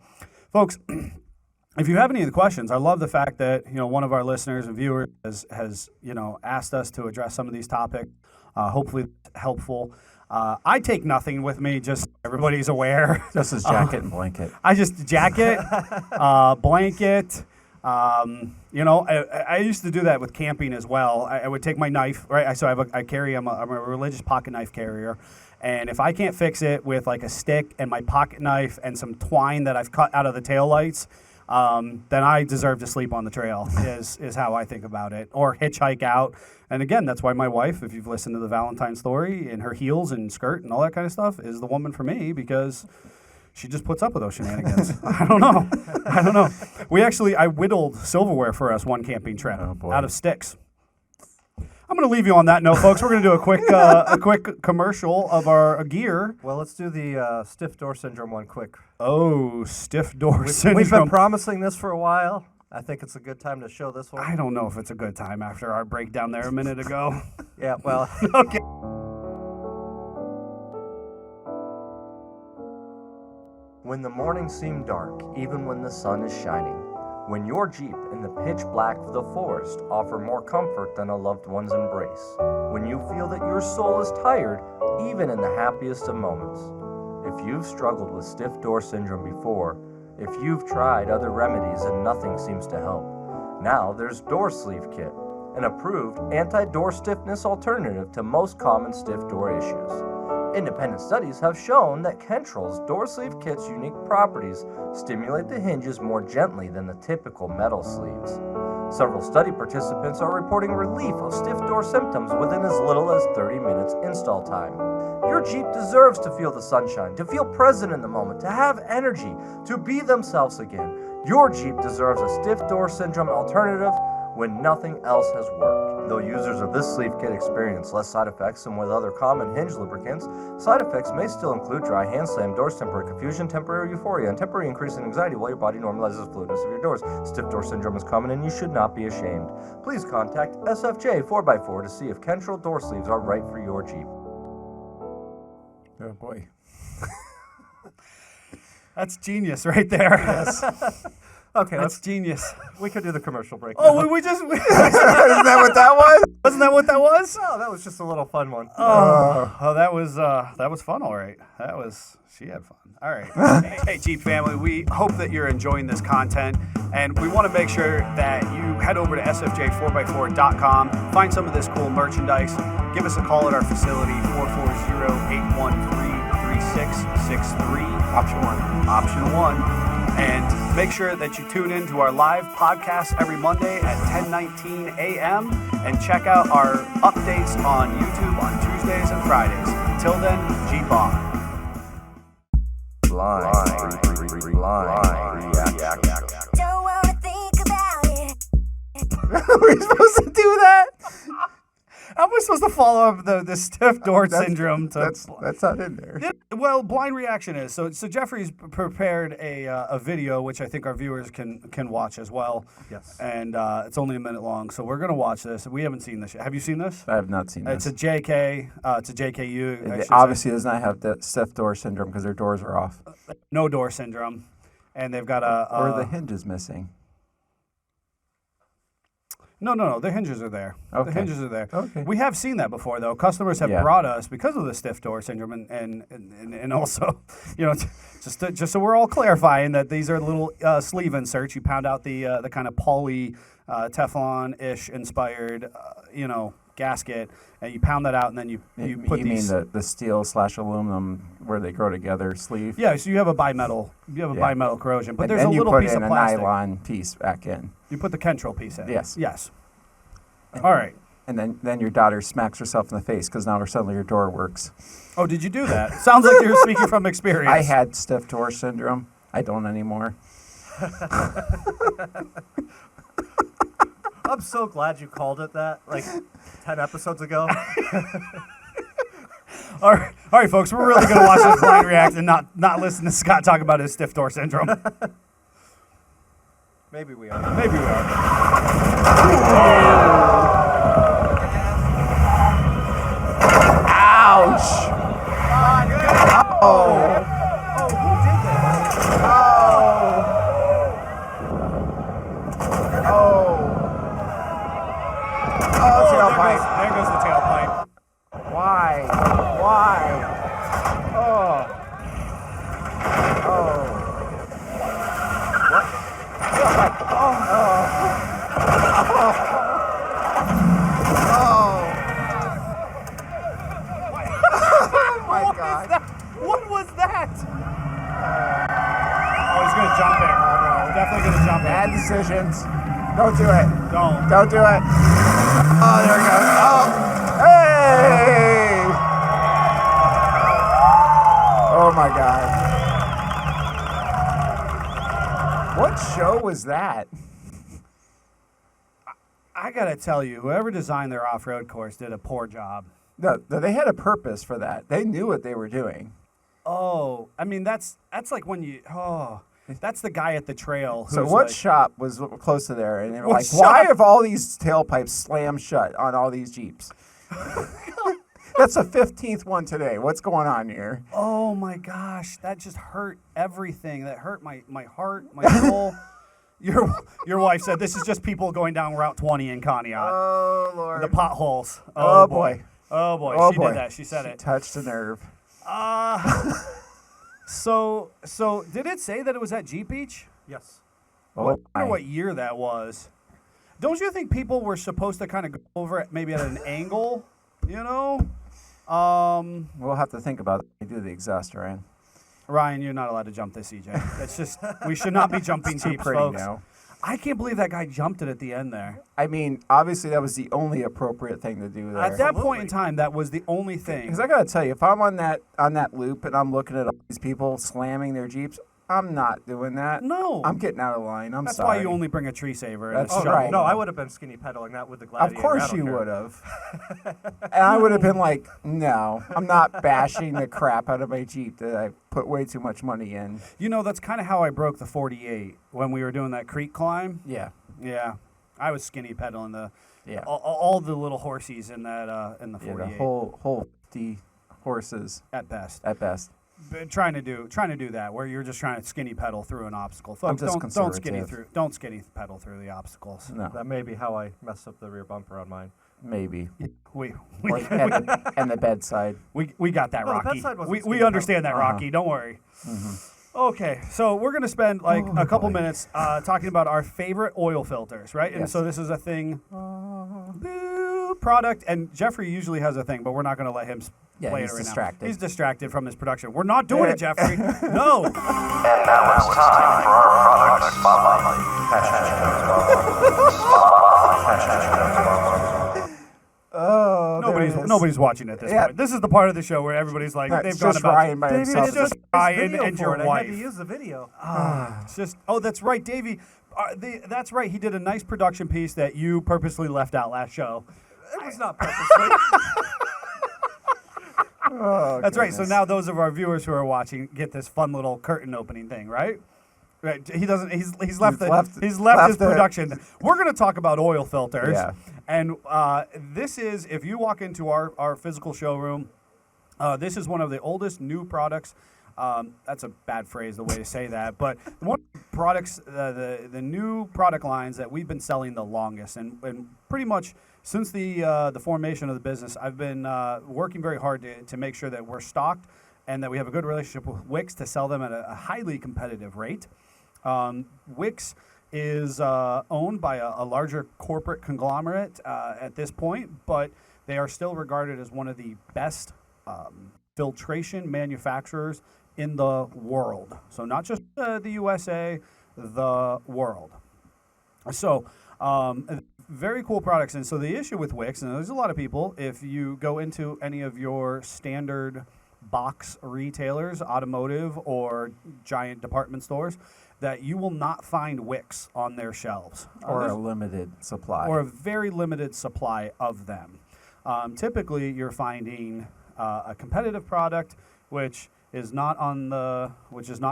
folks. If you have any of the questions, I love the fact that one of our listeners and viewers has asked us to address some of these topics. Hopefully helpful. I take nothing with me, just so everybody's aware. Just his jacket and blanket. I just jacket, blanket. I used to do that with camping as well. I would take my knife, right? So I'm a religious pocket knife carrier. And if I can't fix it with like a stick and my pocket knife and some twine that I've cut out of the taillights, then I deserve to sleep on the trail is how I think about it. Or hitchhike out. And again, that's why my wife, if you've listened to the Valentine story, in her heels and skirt and all that kind of stuff, is the woman for me, because she just puts up with those shenanigans. I don't know. I whittled silverware for us one camping trip out of sticks. I'm going to leave you on that note, folks. We're going to do a quick commercial of our gear. Well, let's do the stiff door syndrome one quick. Oh, stiff door syndrome. We've been promising this for a while. I think it's a good time to show this one. I don't know if it's a good time after our breakdown there a minute ago. Yeah, well. Okay. When the mornings seem dark, even when the sun is shining, when your Jeep in the pitch black of the forest offer more comfort than a loved one's embrace, when you feel that your soul is tired, even in the happiest of moments. If you've struggled with stiff door syndrome before, if you've tried other remedies and nothing seems to help, now there's Door Sleeve Kit, an approved anti-door stiffness alternative to most common stiff door issues. Independent studies have shown that Kentrol's Door Sleeve Kit's unique properties stimulate the hinges more gently than the typical metal sleeves. Several study participants are reporting relief of stiff door symptoms within as little as 30 minutes install time. Your Jeep deserves to feel the sunshine, to feel present in the moment, to have energy, to be themselves again. Your Jeep deserves a stiff door syndrome alternative when nothing else has worked. Though users of this sleeve kit experience less side effects than with other common hinge lubricants, side effects may still include dry hand slam, doors temporary confusion, temporary euphoria, and temporary increase in anxiety while your body normalizes the fluidness of your doors. Stiff door syndrome is common and you should not be ashamed. Please contact SFJ 4x4 to see if Kentrel door sleeves are right for your Jeep. Oh boy. That's genius right there. Yes. Okay, That's genius. we could do the commercial break. Oh, now. we just... Isn't that what that was? Wasn't that what that was? No, that was just a little fun one. Oh, that was fun, all right. She had fun. All right. Hey, Jeep family, we hope that you're enjoying this content, and we want to make sure that you head over to sfj4x4.com, find some of this cool merchandise, give us a call at our facility, 440-813-3663. Option 1. And make sure that you tune in to our live podcast every Monday at 10:19 a.m. and check out our updates on YouTube on Tuesdays and Fridays. Until then, Jeep on. Blind reaction. Don't wanna think about it. We're supposed to do that? How am I supposed to follow up the stiff door syndrome? That's not in there. Yeah, well, blind reaction is so Jeffrey's prepared a video which I think our viewers can watch as well. Yes. And it's only a minute long, so we're gonna watch this. We haven't seen this yet. Have you seen this? I have not seen this. It's a JK. It's a JKU. I It should obviously does not have the stiff door syndrome because their doors are off. say. No door syndrome, and they've got Or the hinge is missing. No. The hinges are there. Okay. The hinges are there. Okay. We have seen that before, though. Customers have Yeah. brought us because of the stiff door syndrome, and also, just so we're all clarifying that these are little sleeve inserts. You pound out the kind of poly Teflon-ish inspired, gasket, and you pound that out, and then you put you these. mean the steel/aluminum where they grow together sleeve? Yeah, so you have a bimetal. Bimetal corrosion, but And there's then a you little put piece in of a plastic. nylon piece back in. You put the Kentrel piece in. Yes. Yes. All right. And then your daughter smacks herself in the face because now suddenly your door works. Oh, did you do that? Sounds like you're speaking from experience. I had stiff door syndrome. I don't anymore. I'm so glad you called it that, like 10 episodes ago. All right, folks, we're really going to watch this blind react and not listen to Scott talk about his stiff door syndrome. Maybe we are. Maybe we are. Ouch! Oh! Oh, who did that? Tailpipe. There goes the tailpipe. Why? Oh. What? Tailpipe. Oh. Oh my God. What was that? Oh, he's going to jump in. Definitely going to jump Bad in. decisions. Don't do it. Don't. Do it. Oh, there we go. Oh. Hey! Oh my God. What show was that? I got to tell you, whoever designed their off-road course did a poor job. No, they had a purpose for that. They knew what they were doing. Oh, I mean, that's like when you... Oh, that's the guy at the trail who's So what like, shop was close to there? And they were What like, why shop? have all these tailpipes slammed shut on all these Jeeps? That's the 15th one today. What's going on here? Oh my gosh, that just hurt everything. That hurt my heart, my soul. Your wife said this is just people going down Route 20 in Conneaut. Oh, Lord. The potholes. Oh, boy. Oh boy. Oh, She boy. did that. She said it. Touched a nerve. So did it say that it was at Jeep Beach? Yes. Oh, I wonder my. what year that was. Don't you think people were supposed to kind of go over it maybe at an angle? We'll have to think about it when we do the exhaust, Ryan. Ryan, you're not allowed to jump this, EJ. That's just we should not be jumping Too Jeeps, pretty folks. now. I can't believe that guy jumped it at the end there. I mean, obviously that was the only appropriate thing to do there. At that point in time, that was the only thing. Because I gotta tell you, if I'm on that loop and I'm looking at all these people slamming their Jeeps, I'm not doing that. No. I'm getting out of line. I'm That's sorry. why you only bring a tree saver. And That's a shovel. right. No, I would have been skinny pedaling that with the Of Gladiator. course I you don't care. would have. And I would have been like, no, I'm not bashing the crap out of my Jeep that I put way too much money in. You know, that's kind of how I broke the 48 when we were doing that creek climb. Yeah. Yeah. I was skinny pedaling Yeah. all the little horsies in that in the Yeah, 48 the whole 50 horses at best. at best. But trying to do that where you're just trying to skinny pedal through an obstacle. Folks, just don't skinny conservative. pedal through the obstacles. No, That may be how I messed up the rear bumper on mine. maybe. We Or, and the bedside. we got that, No, the Rocky. bedside wasn't We skinny understand that, pedal. Rocky. Don't worry. Okay, so we're gonna spend like a couple minutes talking about our favorite oil filters, right? And Yes. so this is a thing, product, and Jeffrey usually has a thing, but we're not gonna let him play he's it right distracted. now. He's distracted from his production. We're not doing it, Jeffrey. No. And now it's time for our product spotlight. Oh, there it is. Nobody's watching at this Yeah. point. This is the part of the show where everybody's like, Right, they've it's gone just about. Ryan by Davey, himself. it's just Nice Ryan video and for your it. I wife. had to use the video. It's just, oh, that's right, Davey. That's right. He did a nice production piece that you purposely left out last show. It was not purposely. Oh, That's right. So goodness. now those of our viewers who are watching get this fun little curtain opening thing, right? Right. He doesn't. He's left his left the- production. We're going to talk about oil filters. Yeah. And this is, if you walk into our physical showroom, this is one of the oldest new products. That's a bad phrase, the way to say that, but one of the products, the new product lines that we've been selling the longest, and pretty much since the formation of the business, I've been working very hard to make sure that we're stocked and that we have a good relationship with Wix to sell them at a highly competitive rate. Wix is owned by a larger corporate conglomerate at this point, but they are still regarded as one of the best filtration manufacturers in the world. So not just the USA, the world. So very cool products. And so the issue with Wix, and there's a lot of people, if you go into any of your standard box retailers, automotive or giant department stores, that you will not find Wix on their shelves. Or There's- a limited supply. or a very limited supply of them. Typically, you're finding a competitive product, which is not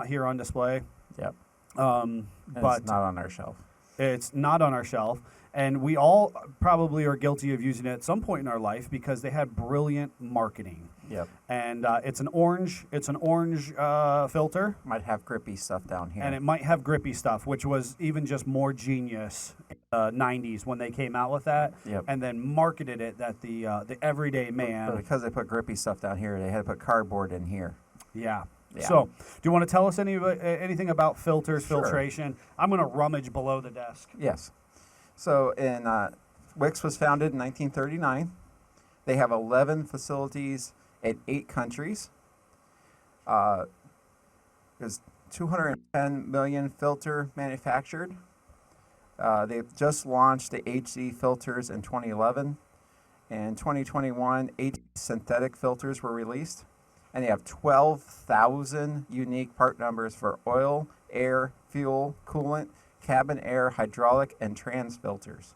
here on display. Yep. But It's not on our shelf. it's not on our shelf, and we all probably are guilty of using it at some point in our life because they had brilliant marketing. Yep. And it's an orange filter. Might have grippy stuff down here. And it might have grippy stuff, which was even just more genius in the 90s when they came out with that. Yep. And then marketed it that the everyday man. But because they put grippy stuff down here, they had to put cardboard in here. Yeah. Yeah. So, do you want to tell us anything about filters, Sure. filtration? I'm going to rummage below the desk. Yes. So Wix was founded in 1939. They have 11 facilities in 8 countries. There's 210 million filter manufactured. They just launched the HD filters in 2011. In 2021, 8 synthetic filters were released. And they have 12,000 unique part numbers for oil, air, fuel, coolant, cabin air, hydraulic, and trans filters.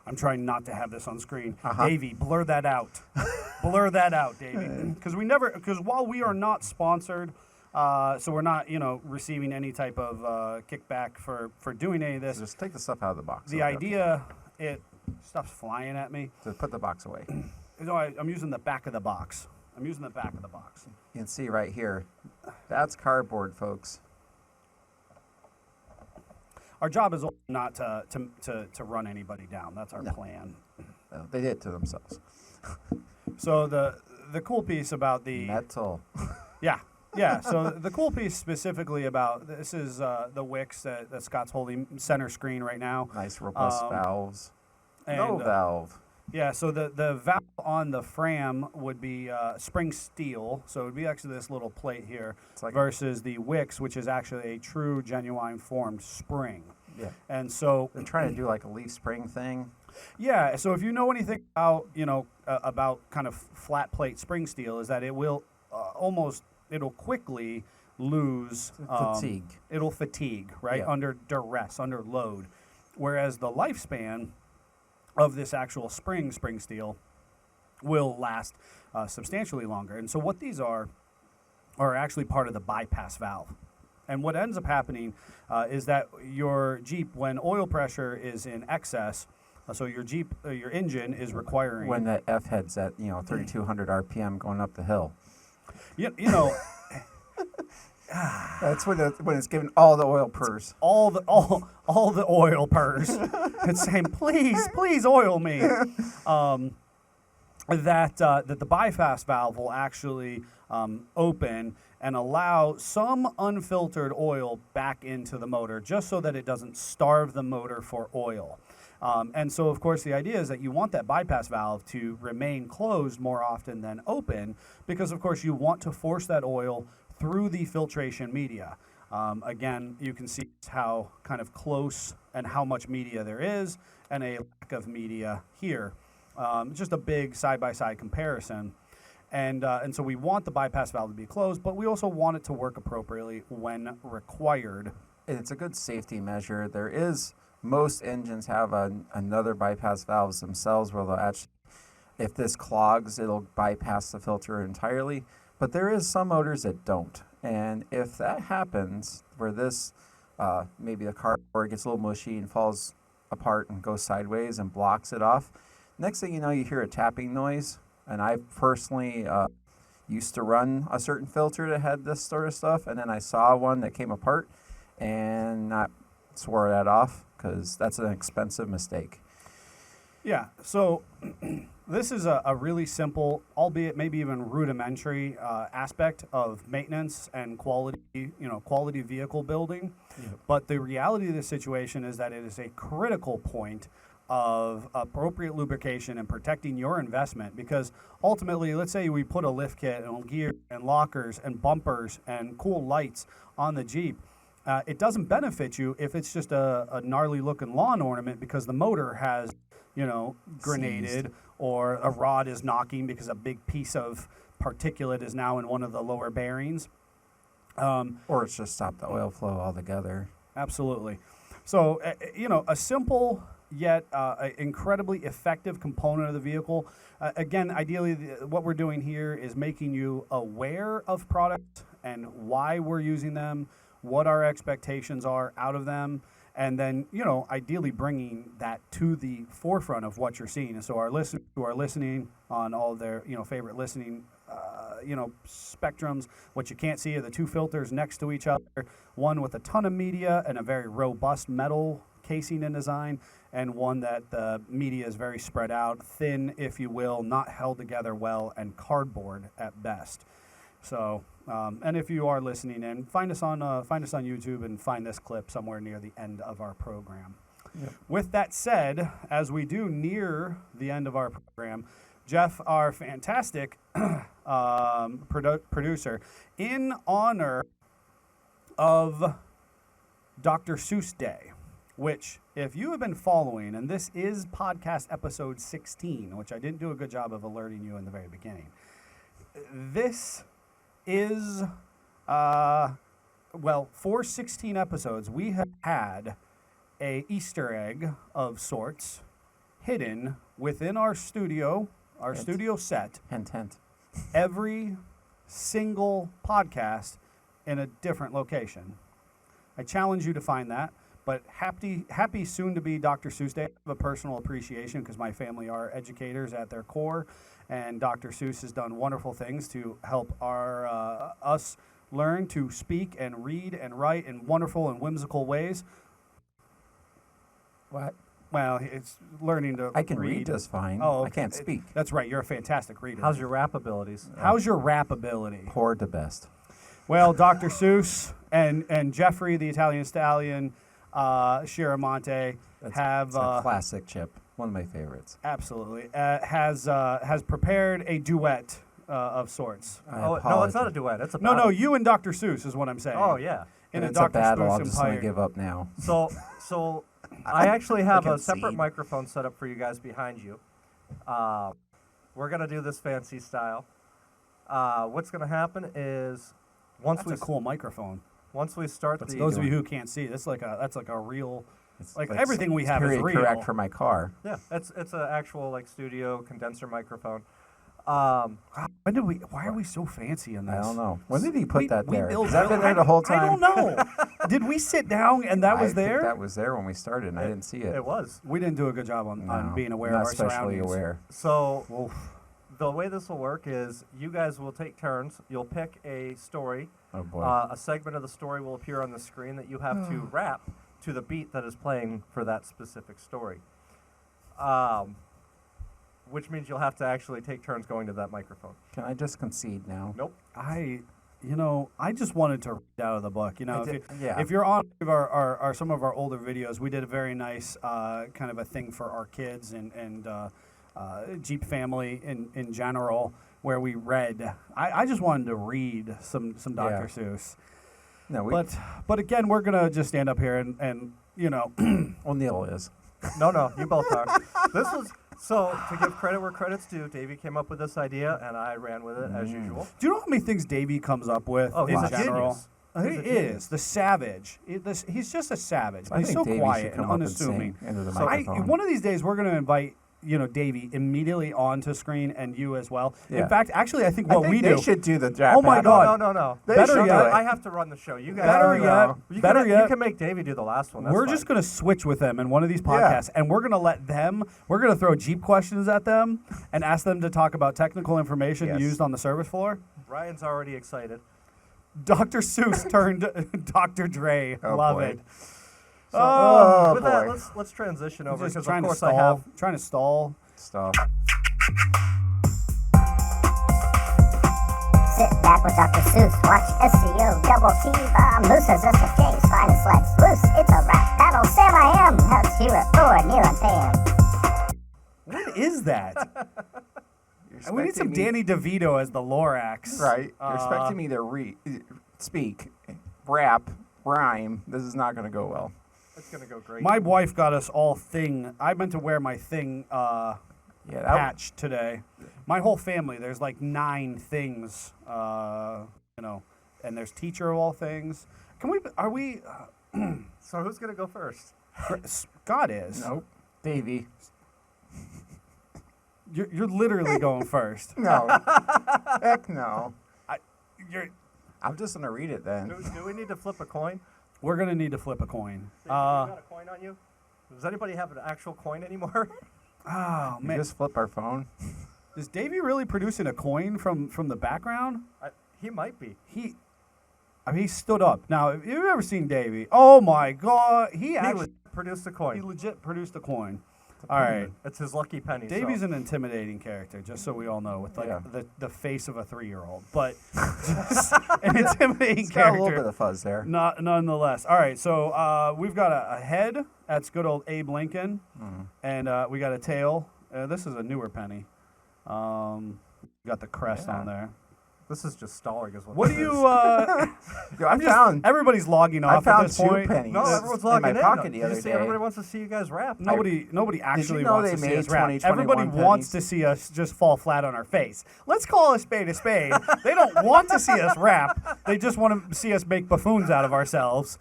I'm trying not to have this on screen. Uh-huh. Davey, blur that out. Blur that out, Davey. Because while we are not sponsored, so we're not, receiving any type of kickback for doing any of this. So just take the stuff out of the box. The idea, stuff's flying at me. So put the box away. No, I'm using the back of the box. You can see right here. That's cardboard, folks. Our job is not to run anybody down. That's our No. plan. Well, they did it to themselves. So the cool piece about the Metal. yeah. So the cool piece specifically about this is the Wix that Scott's holding center screen right now. Nice robust valves. And, No valve. Yeah, so the valve on the frame would be spring steel, so it would be actually this little plate here, like- versus the wicks, which is actually a true, genuine formed spring. Yeah. And so, They're trying to do like a leaf spring thing. yeah, so if you know anything about, about kind of flat plate spring steel, is that it will it'll quickly lose Fatigue. It'll fatigue, right? Yeah. Under duress, under load. Whereas the lifespan of this actual spring steel will last substantially longer. And so what these are actually part of the bypass valve. And what ends up happening is that your Jeep, when oil pressure is in excess, so your Jeep, your engine is requiring... When that F head's at 3,200 RPM going up the hill. You know... That's when it's giving all the oil purrs. all the oil purrs. It's saying, please oil me. That the bypass valve will actually open and allow some unfiltered oil back into the motor, just so that it doesn't starve the motor for oil. And so, of course, the idea is that you want that bypass valve to remain closed more often than open, because, of course, you want to force that oil through the filtration media. Again, you can see how kind of close and how much media there is, and a lack of media here. Just a big side-by-side comparison. And so we want the bypass valve to be closed, but we also want it to work appropriately when required. It's a good safety measure. Most engines have another bypass valves themselves where they'll actually, if this clogs, it'll bypass the filter entirely. But there is some motors that don't. And if that happens, where this, maybe the cardboard gets a little mushy and falls apart and goes sideways and blocks it off, next thing you know, you hear a tapping noise. And I personally used to run a certain filter that had this sort of stuff. And then I saw one that came apart and I swore that off because that's an expensive mistake. Yeah, so this is a really simple, albeit maybe even rudimentary aspect of maintenance and quality vehicle building. Yeah. But the reality of the situation is that it is a critical point of appropriate lubrication and protecting your investment, because ultimately, let's say we put a lift kit and gear and lockers and bumpers and cool lights on the Jeep. It doesn't benefit you if it's just a gnarly looking lawn ornament because the motor has, grenaded, seized, or a rod is knocking because a big piece of particulate is now in one of the lower bearings. Or it's just stopped the oil flow altogether. Absolutely. So, a simple yet incredibly effective component of the vehicle. Again, ideally, what we're doing here is making you aware of products and why we're using them, what our expectations are out of them, and then, ideally bringing that to the forefront of what you're seeing. And so our listeners who are listening on all of their, favorite listening, spectrums, what you can't see are the two filters next to each other, one with a ton of media and a very robust metal casing and design, and one that the media is very spread out, thin, if you will, not held together well, and cardboard at best. So, and if you are listening in, find us on YouTube and find this clip somewhere near the end of our program. Yep. With that said, as we do near the end of our program, Jeff, our fantastic producer, in honor of Dr. Suess Day, which, if you have been following, and this is podcast episode 16, which I didn't do a good job of alerting you in the very beginning, this is, for 16 episodes, we have had a Easter egg of sorts hidden within our studio, studio set. Hint. Every single podcast in a different location. I challenge you to find that. But happy soon to be Dr. Suess Day. I have a personal appreciation because my family are educators at their core, and Dr. Suess has done wonderful things to help us learn to speak and read and write in wonderful and whimsical ways. What? Well, it's learning to I can read just fine. Oh, I can't speak. That's right. You're a fantastic reader. How's your rap abilities? How's your rap ability? Poor to best. Well, Dr. Suess and Jeffrey, the Italian Stallion, Shiramonte That's have a classic chip. One of my favorites. Absolutely. Has prepared a duet of sorts. No, it's not a duet. It's a battle. No, you and Dr. Seuss is what I'm saying. Oh yeah. In It's Dr. a battle. Seuss I'm just going empire. to give up now. So I actually have a concede. separate microphone set up for you guys behind you. We're gonna do this fancy style. What's gonna happen is once That's a cool microphone. once we start What's the Those of you who can't see, that's like a real. It's Like, everything we have is period real. correct for my car. yeah, it's an actual like studio condenser microphone. When did we? Why are we so fancy in this? I don't know. When did he put that there? built- Has that been there the whole time? I don't know. Did we sit down and that was I think there? that was there when we started, and I didn't see it. It was. We didn't do a good job on No, being aware not of our especially surroundings. aware. So Oof. the way this will work is you guys will take turns. You'll pick a story. Oh boy. A segment of the story will appear on the screen that you have to rap to the beat that is playing for that specific story. Which means you'll have to actually take turns going to that microphone. Can I just concede now? Nope. I just wanted to read out of the book. You know, Yeah. if you're on our some of our older videos, we did a very nice kind of a thing for our kids and Jeep family in general, where we read. I just wanted to read some Dr. Seuss. No, But again, we're gonna just stand up here and you know. O'Neill is. No, you both are. This was so to give credit where credit's due. Davey came up with this idea, and I ran with it as usual. Do you know how many things Davey comes up with Oh, he's in a general? genius. He He's a genius. is the savage. He's just a savage. I He's think so Davey quiet should and come up and unassuming. sing into the So microphone. One of these days, we're going to invite Davey immediately onto screen and you as well. Yeah. In fact, actually, I think I what think we they do. should do the draft. Oh my battle. God. No. They Better should yet- do it. I have to run the show. You guys. Better No, yet, no. You better can, yet. You can make Davey do the last one. That's We're fine. just going to switch with them in one of these podcasts, and we're going to let them. We're going to throw Jeep questions at them and ask them to talk about technical information Yes. used on the service floor. Ryan's already excited. Dr. Seuss turned Dr. Dre. Oh, Love boy. it. So Oh, with that, boy. let's transition I'm over just because trying of to course stall. I have. Trying to stall. Stuff. Sit back with Dr. Seuss, watch SEO, double T, Moose as SFJ's finest Lex Loose. It's a rap battle, Sam I am, let's hear it for Neil and Pam. What is that? You're We need some expecting me- Danny DeVito as the Lorax. Right. You're expecting me to speak, rap, rhyme. This is not going to go well. It's gonna go great. My wife got us all thing. I meant to wear my thing Yeah, that, patch today. My whole family. There's like 9 things. And there's teacher of all things. Can we? Are we? So who's gonna go first? Scott is. Nope. Davey. You're literally going first. No. Heck no. You're. I'm just going to read it then. Do we need to flip a coin? We're gonna need to flip a coin. You got a coin on you? Does anybody have an actual coin anymore? Oh You man, just flip our phone. is Davey really producing a coin from the background? He might be. He stood up. Now, have you ever seen Davey? Oh my God, he actually Produced a he coin. legit produced a coin. All right, It's his lucky penny. Davey's so. an intimidating character, just so we all know, with like Yeah. the face of a 3-year-old, but just an intimidating It's got a little character. bit of fuzz there. Nonetheless. All right, so we've got a head. That's good old Abe Lincoln, and we got a tail. This is a newer penny. Got the crest on there. This is just stalling, is what. What this do you? Yo, I found Everybody's logging I off at found this 2 point. pennies No, everyone's logging in my in. pocket Did the you other see day. everybody wants to see you guys rap? Nobody actually know wants they to see made us rap. 2021 Everybody wants to pennies? see us just fall flat on our face. Let's call a spade a spade. They don't want to see us rap. They just want to see us make buffoons out of ourselves.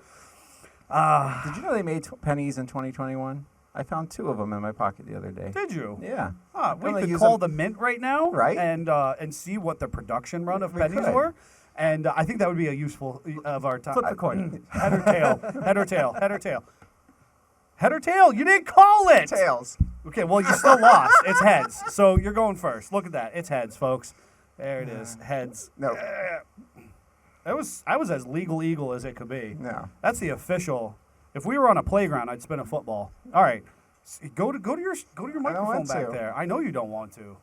Did you know they made pennies in 2021? I found 2 of them in my pocket the other day. Did you? Yeah. We Only could use call them- the mint right now, Right. And see what the production run of We pennies could. were. And I think that would be a useful of our time. Flip the coin. Head or tail? Head or tail? Head or tail? Head or tail? You didn't call it. Tails. Okay, well you still lost. It's heads. So you're going first. Look at that. It's heads, folks. There it is. Heads. No. I was as legal eagle as it could be. No. That's the official. If we were on a playground, I'd spin a football. All right. Go to your microphone want back to. there. I know you don't want to.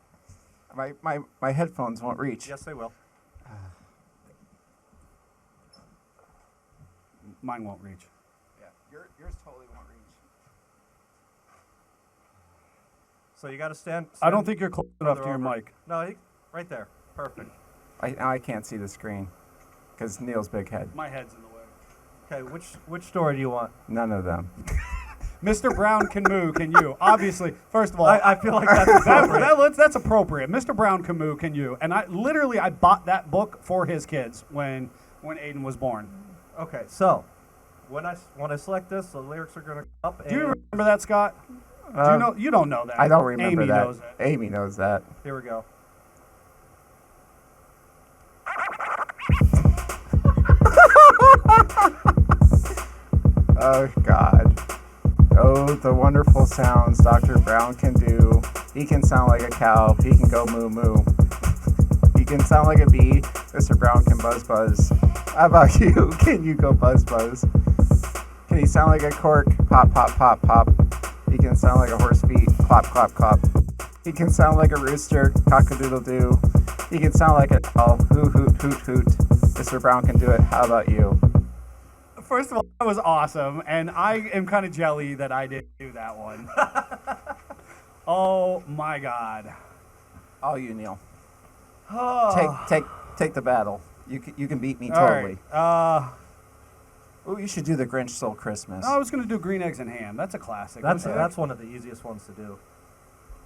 My headphones won't reach. Yes, they will. Mine won't reach. Yeah. Yours totally won't reach. So you got to stand. I don't think you're close enough to your over. mic. No, right there. Perfect. Now I can't see the screen because Neil's big head. My head's in the way. Okay, which story do you want? None of them. Mr. Brown can moo, can you? Obviously, first of all, I feel like that's appropriate. that's appropriate. Mr. Brown can moo, can you? And I bought that book for his kids when Aiden was born. Okay, so when I select this, the lyrics are going to come up. Do you remember that, Scott? You don't know that. I don't remember Amy that. knows it. Amy knows that. Here we go. Oh, God. Oh, the wonderful sounds Dr. Brown can do. He can sound like a cow. He can go moo moo. He can sound like a bee. Mr. Brown can buzz buzz. How about you? Can you go buzz buzz? Can he sound like a cork? Pop, pop, pop, pop. He can sound like a horse feet. Clop, clop, clop. He can sound like a rooster. Cock-a-doodle-doo. He can sound like an owl. Hoot, hoot, hoot, hoot. Mr. Brown can do it. How about you? First of all, that was awesome, and I am kind of jelly that I didn't do that one. Oh my God! All you, Neil. Oh. Take the battle. You can beat me All totally. right. Oh, you should do the Grinch Stole Christmas. I was gonna do green eggs and ham. That's a classic. That's one of the easiest ones to do.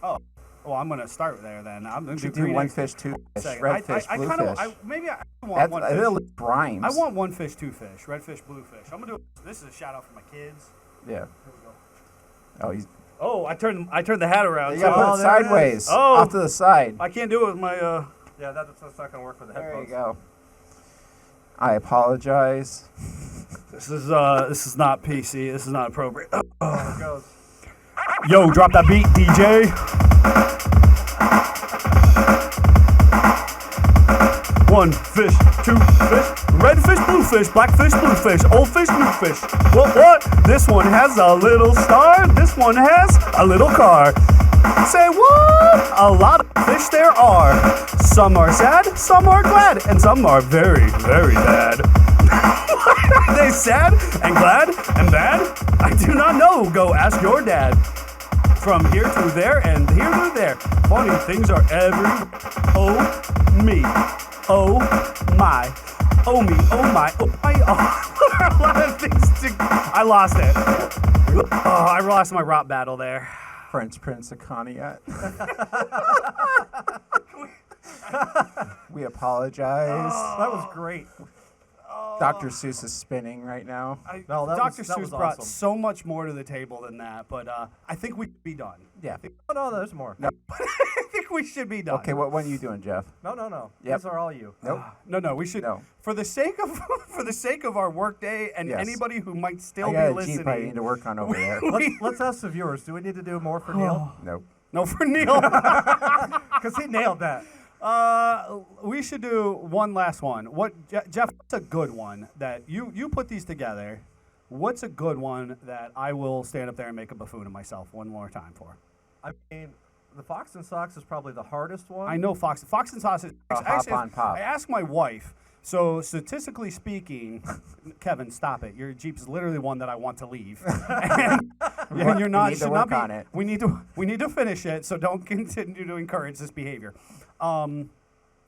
Oh, well, I'm gonna start there then. I'm gonna You should do do green one eggs. fish, two fish, Second. red fish, I blue kinda, fish. maybe I want one It fish. at least rhymes. I want one fish, two fish, red fish, blue fish. I'm gonna do. This is a shout out for my kids. Yeah. Here we go. Oh, he's. Oh, I turned the hat around. You gotta put it there it is. sideways. Oh. Off to the side. I can't do it with my. Yeah, that's not going to work with the There you headphones. go. I apologize. This is not PC. This is not appropriate. There it goes. Yo, drop that beat, DJ. One fish, two fish, red fish, blue fish, black fish, blue fish, old fish, new fish. What? This one has a little star. This one has a little car. Say what? A lot of fish there are. Some are sad, some are glad, and some are very, very bad. Why are they sad and glad and bad? I do not know. Go ask your dad. From here to there and here to there. Funny things are every. Oh, me. Oh, my. Oh, me. Oh, my. Oh, my. Oh. There are a lot of things to. I lost it. Oh, I lost my rap battle there. French Prince of Conneaut. We apologize. That was great. Dr. Seuss is spinning right now. No, that Dr. was- that Seuss was brought awesome. so much more to the table than that, but I think we should be done. Yeah. Oh, no, there's more. No. I think we should be done. Okay, what one are you doing, Jeff? No. Yep. These are all you. Nope. No, we should. No. For the sake of our workday and Yes. anybody who might still I be got a listening. Jeep I need to work on over there. Let's ask the viewers. Do we need to do more for Neil? Nope. No, for Neil. Because he nailed that. We should do one last one. Jeff? What's a good one that you put these together? What's a good one that I will stand up there and make a buffoon of myself one more time for? I mean, the Fox and Socks is probably the hardest one. I know Fox and Sausage. Hop on Pop. I asked my wife. So statistically speaking, Kevin, stop it. Your Jeep is literally one that I want to leave, and you're not. We need to should work not be. on it. We need to finish it. So don't continue to encourage this behavior.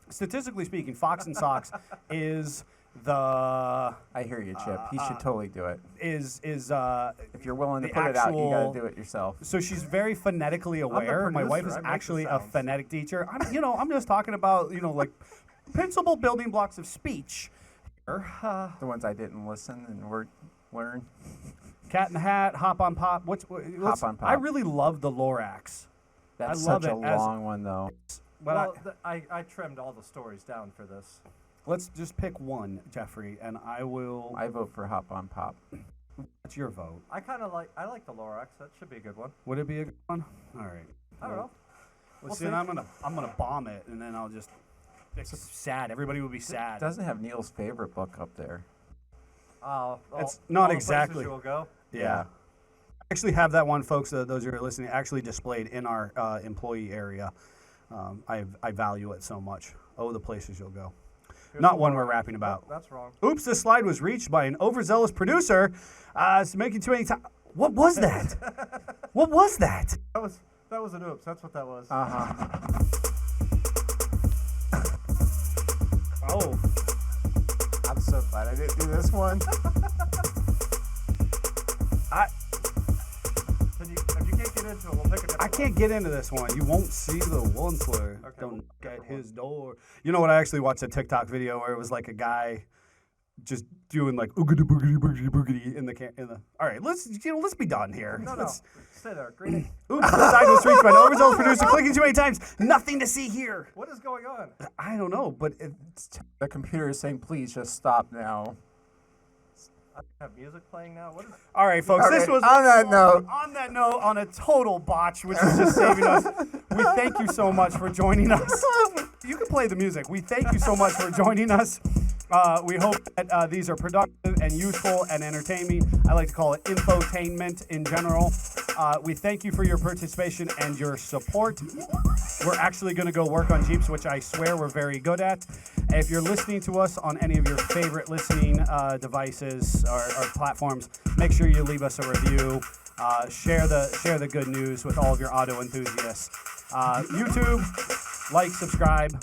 Statistically speaking, Fox and Socks is the I hear you, Chip. He should totally do it. is If you're willing to the put it out, you got actual- to do it yourself. So she's very phonetically aware. My wife producer. is I make the actually a sounds. phonetic teacher. I'm just talking about like principal building blocks of speech. Here. The ones I didn't listen and learn. Cat in the Hat, Hop on Pop. Hop on Pop. I really love the Lorax. That's I love such a it as- long one, though. But Well, I trimmed all the stories down for this. let's just pick one, Jeffrey, and I will. I vote for Hop on Pop. That's your vote. I like the Lorax. That should be a good one. Would it be a good one? All right. I don't know. Well, We'll see, see. and I'm gonna bomb it, and then I'll just. It's sad. Everybody will be sad. Doesn't have Neil's favorite book up there. It's not all the exactly. places you'll go. Yeah. I actually have that one, folks. Those who are listening, actually displayed in our employee area. I value it so much. Oh, the places you'll go. Here's Not the one Lorax. we're rapping about. That's wrong. Oops, this slide was reached by an overzealous producer. It's making too many times. What was that? What was that? That was That was an oops. That's what that was. Oh. I'm so glad I didn't do this one. If you can't get into it, we'll pick a different I can't get into this one. You won't see the ones where don't knock at his door. You know what? I actually watched a TikTok video where it was like a guy just doing like oogity boogity boogity boogity in the. All right, let's be done here. No. Stay there. Greeting. Oops, the side was reached by no results producer. Clicking too many times. Nothing to see here. What is going on? I don't know, but The computer is saying, please just stop now. I have music playing now. What is? all right, folks. Okay, This was on that note. On that note, on a total botch, which is just saving us. We thank you so much for joining us. You can play the music. We thank you so much for joining us. We hope that these are productive and useful and entertaining. I like to call it infotainment in general. We thank you for your participation and your support. We're actually going to go work on Jeeps, which I swear we're very good at. If you're listening to us on any of your favorite listening devices or platforms, make sure you leave us a review. Share the good news with all of your auto enthusiasts. YouTube, like, subscribe,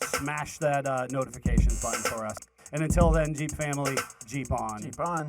smash that notifications button for us. And until then, Jeep family, Jeep on. Keep on.